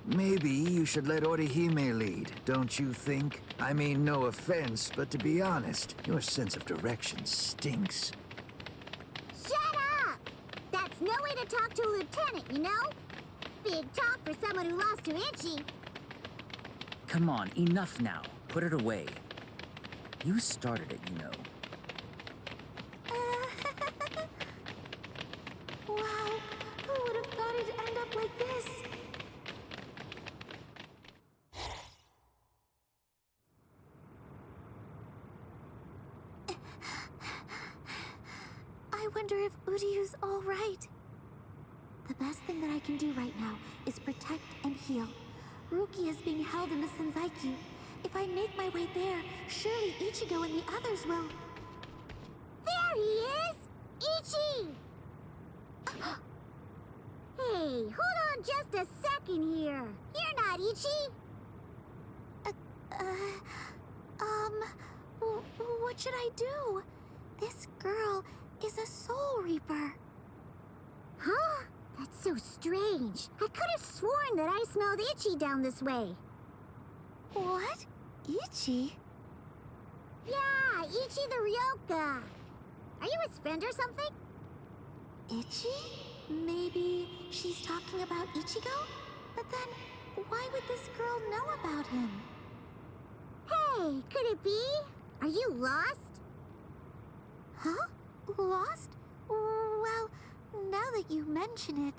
Maybe you should let Orihime lead, don't you think? I mean, no offense, but to be honest, your sense of direction stinks. Shut up! That's no way to talk to a lieutenant, you know? Big talk for someone who lost to Ichi. Come on, enough now. Put it away. You started it, you know. Wow, who would have thought it'd end up like this? I wonder if Uryu's all right. The best thing that I can do right now is protect and heal. Ruki is being held in the Senzaiku. If I make my way there, surely Ichigo and the others will... There he is! Ichi! Hey, hold on just a second here. You're not Ichi! What should I do? This girl is a Soul Reaper. Huh? That's so strange. I could have sworn that I smelled Ichi down this way. What? Ichi? Ichi the Ryoka. Are you his friend or something? Ichi? Maybe she's talking about Ichigo? But then, why would this girl know about him? Hey, could it be? Are you lost? Huh? Lost? Well, now that you mention it,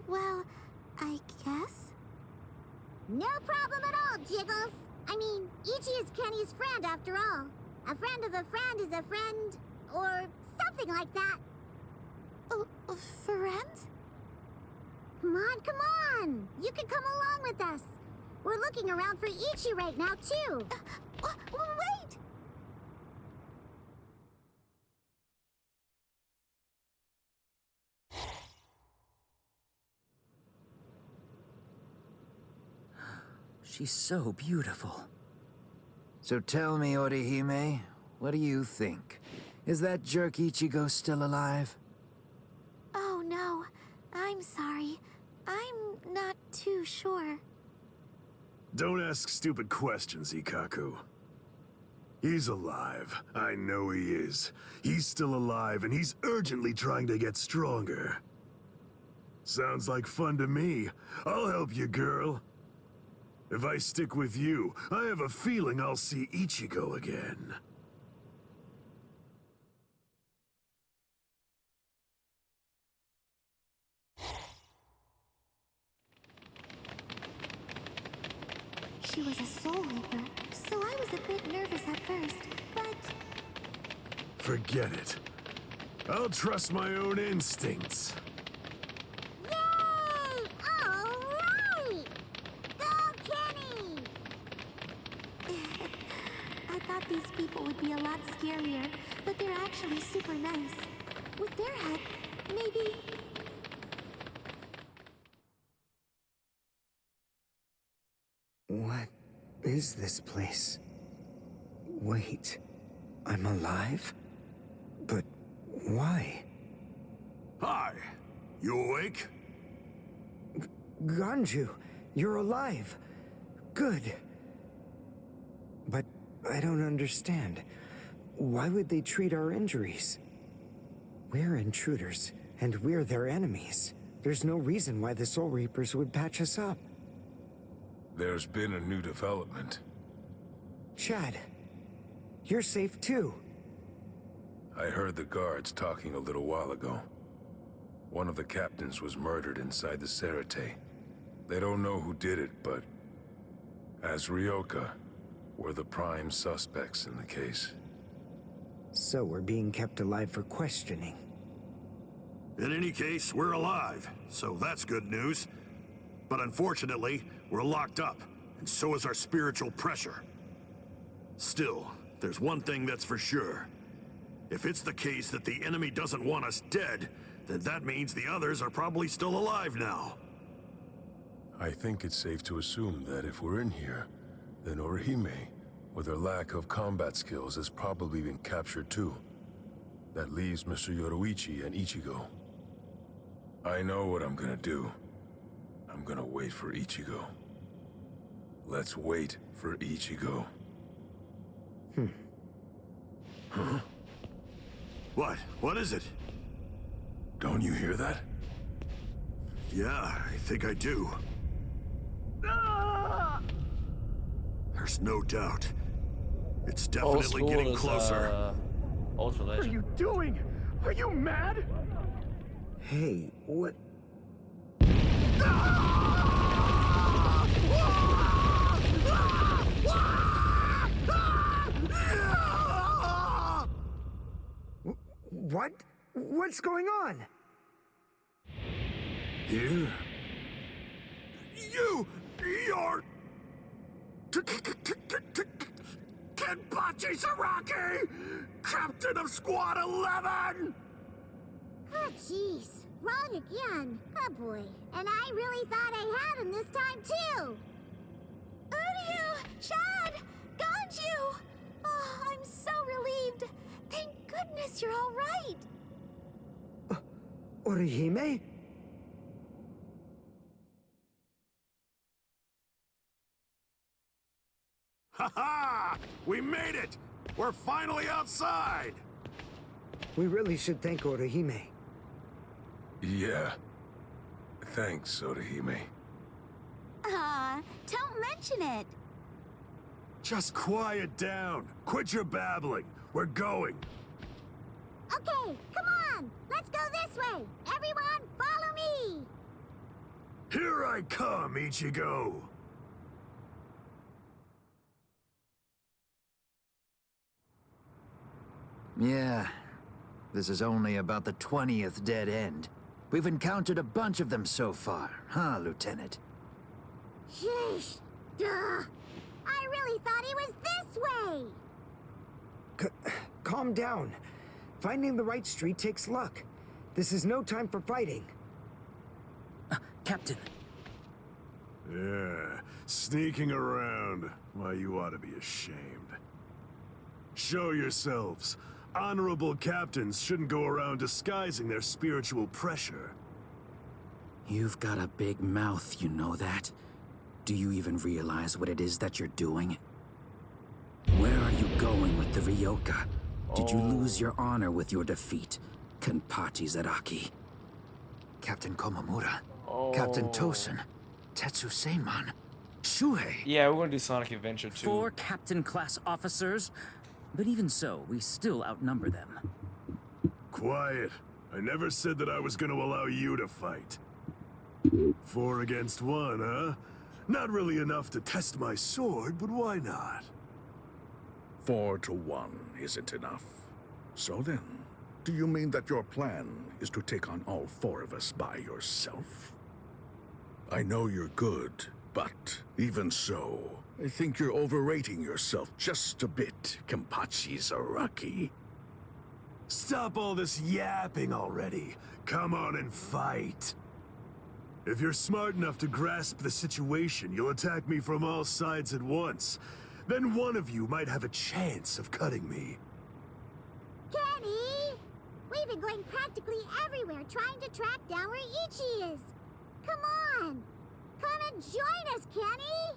well, I guess? No problem at all, Jiggles. I mean, Ichi is Kenny's friend after all. A friend of a friend is a friend, or something like that. Friends? Come on! You can come along with us. We're looking around for Ichi right now, too. Wait! She's so beautiful. So tell me, Orihime, what do you think? Is that jerk Ichigo still alive? Oh no, I'm sorry. I'm not too sure. Don't ask stupid questions, Ikaku. He's alive. I know he is. He's still alive, and he's urgently trying to get stronger. Sounds like fun to me. I'll help you, girl. If I stick with you, I have a feeling I'll see Ichigo again. She was a Soul Reaper, so I was a bit nervous at first, but... Forget it. I'll trust my own instincts. Yay! All right! Go, Kenny! I thought these people would be a lot scarier, but they're actually super nice. With their help, maybe... What is this place? Wait, I'm alive? But why? Hi! You awake? Ganju, you're alive. Good. But I don't understand. Why would they treat our injuries? We're intruders, and we're their enemies. There's no reason why the Soul Reapers would patch us up. There's been a new development. Chad, you're safe too. I heard the guards talking a little while ago. One of the captains was murdered inside the Serite. They don't know who did it, but as Ryoka, we're the prime suspects in the case. So we're being kept alive for questioning. In any case, we're alive, so that's good news. But unfortunately, we're locked up, and so is our spiritual pressure. Still, there's one thing that's for sure. If it's the case that the enemy doesn't want us dead, then that means the others are probably still alive now. I think it's safe to assume that if we're in here, then Orihime, with her lack of combat skills, has probably been captured too. That leaves Mr. Yoruichi and Ichigo. I know what I'm gonna do. I'm gonna wait for Ichigo. Let's wait for Ichigo. Huh? What? What is it? Don't you hear that? Yeah, I think I do. There's no doubt. It's definitely getting closer. Ultra What are Legend. you doing? Are you mad? Hey, what? What? What's going on? Here? You're... Kenpachi Saraki! Captain of Squad 11! Oh, jeez. Wrong again. Oh, boy. And I really thought I had him this time, too. Uryu! Chad! Ganju! Oh, I'm so relieved. Thank goodness you're all right. Orihime? Ha ha! We made it! We're finally outside! We really should thank Orihime. Yeah. Thanks, Orihime. Don't mention it. Just quiet down. Quit your babbling. We're going. Okay, come on! Let's go this way! Everyone, follow me! Here I come, Ichigo! Yeah, this is only about the 20th dead end. We've encountered a bunch of them so far, huh, Lieutenant? Sheesh! Duh! I really thought he was this way! Calm down. Finding the right street takes luck. This is no time for fighting. Captain. Yeah, sneaking around. Why, you ought to be ashamed. Show yourselves. Honorable captains shouldn't go around disguising their spiritual pressure. You've got a big mouth, you know that? Do you even realize what it is that you're doing? Where are you going with the Ryoka? Did you lose your honor with your defeat, Kenpachi Zaraki? Captain Komamura, Captain Tosen, Tetsu Seiman, Shuhei. Yeah, we're gonna do Sonic Adventure 2. 4 captain-class officers? But even so, we still outnumber them. Quiet. I never said that I was going to allow you to fight. 4 against 1, huh? Not really enough to test my sword, but why not? 4 to 1 isn't enough. So then, do you mean that your plan is to take on all 4 of us by yourself? I know you're good, but even so, I think you're overrating yourself just a bit, Kenpachi Zaraki. Stop all this yapping already. Come on and fight. If you're smart enough to grasp the situation, you'll attack me from all sides at once. Then one of you might have a chance of cutting me. Kenny! We've been going practically everywhere trying to track down where Ichi is. Come on! Come and join us, Kenny!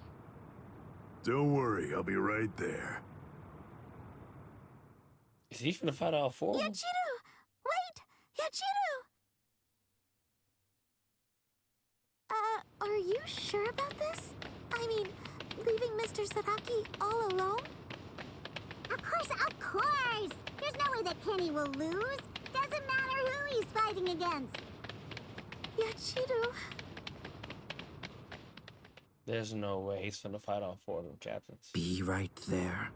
Don't worry, I'll be right there. Is he finna fight all 4? Yachiru! Wait! Yachiru! Are you sure about this? I mean, leaving Mr. Zaraki all alone? Of course! There's no way that Kenny will lose. Doesn't matter who he's fighting against. Yachiru... There's no way he's finna fight all 4 of them captains. Be right there.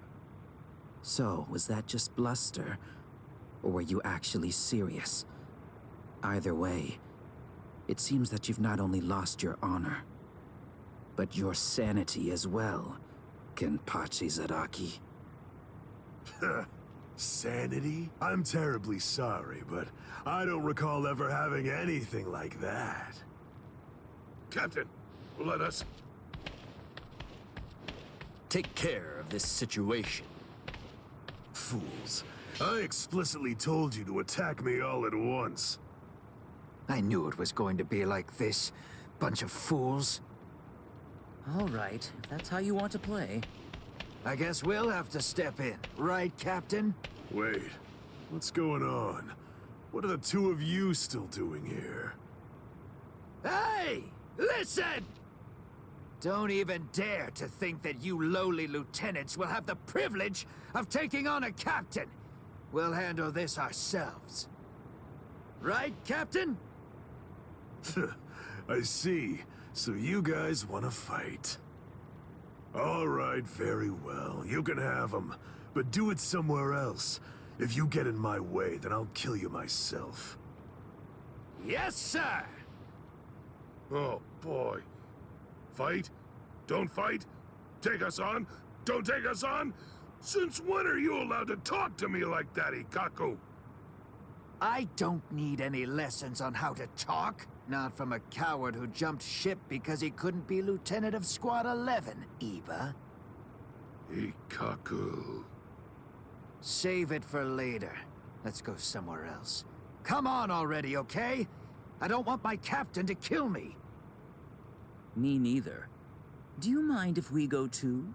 So, was that just bluster? Or were you actually serious? Either way, it seems that you've not only lost your honor, but your sanity as well, Kenpachi Zaraki. Sanity? I'm terribly sorry, but I don't recall ever having anything like that. Captain, let us take care of this situation. Fools. I explicitly told you to attack me all at once. I knew it was going to be like this. Bunch of fools. All right, if that's how you want to play. I guess we'll have to step in, right, Captain? Wait, what's going on? What are the 2 of you still doing here? Hey! Listen! Don't even dare to think that you lowly lieutenants will have the privilege of taking on a captain. We'll handle this ourselves. Right, Captain? I see. So you guys want to fight. All right, very well. You can have them. But do it somewhere else. If you get in my way, then I'll kill you myself. Yes, sir! Oh, boy. Fight? Don't fight? Take us on? Don't take us on? Since when are you allowed to talk to me like that, Ikaku? I don't need any lessons on how to talk. Not from a coward who jumped ship because he couldn't be Lieutenant of Squad 11, Iba. Ikaku. Save it for later. Let's go somewhere else. Come on already, okay? I don't want my captain to kill me. Me neither. Do you mind if we go too?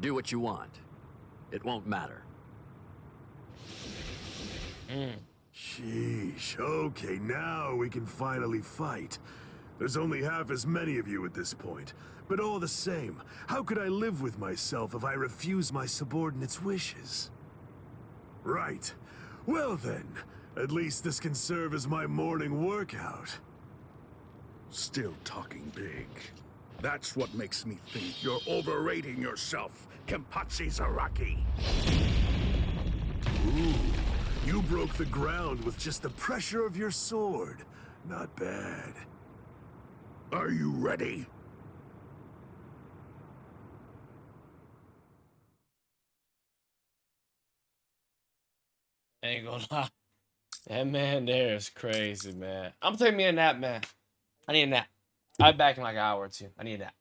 Do what you want. It won't matter. Sheesh. Okay, now we can finally fight. There's only half as many of you at this point. But all the same, how could I live with myself if I refuse my subordinates' wishes? Right. Well then, at least this can serve as my morning workout. Still talking big. That's what makes me think you're overrating yourself, Kenpachi Zaraki. Ooh, you broke the ground with just the pressure of your sword. Not bad. Are you ready? Ain't gonna lie. That man there is crazy, man. I'm taking me a nap, man. I need a nap. I'll be back in like an hour or two. I need a nap.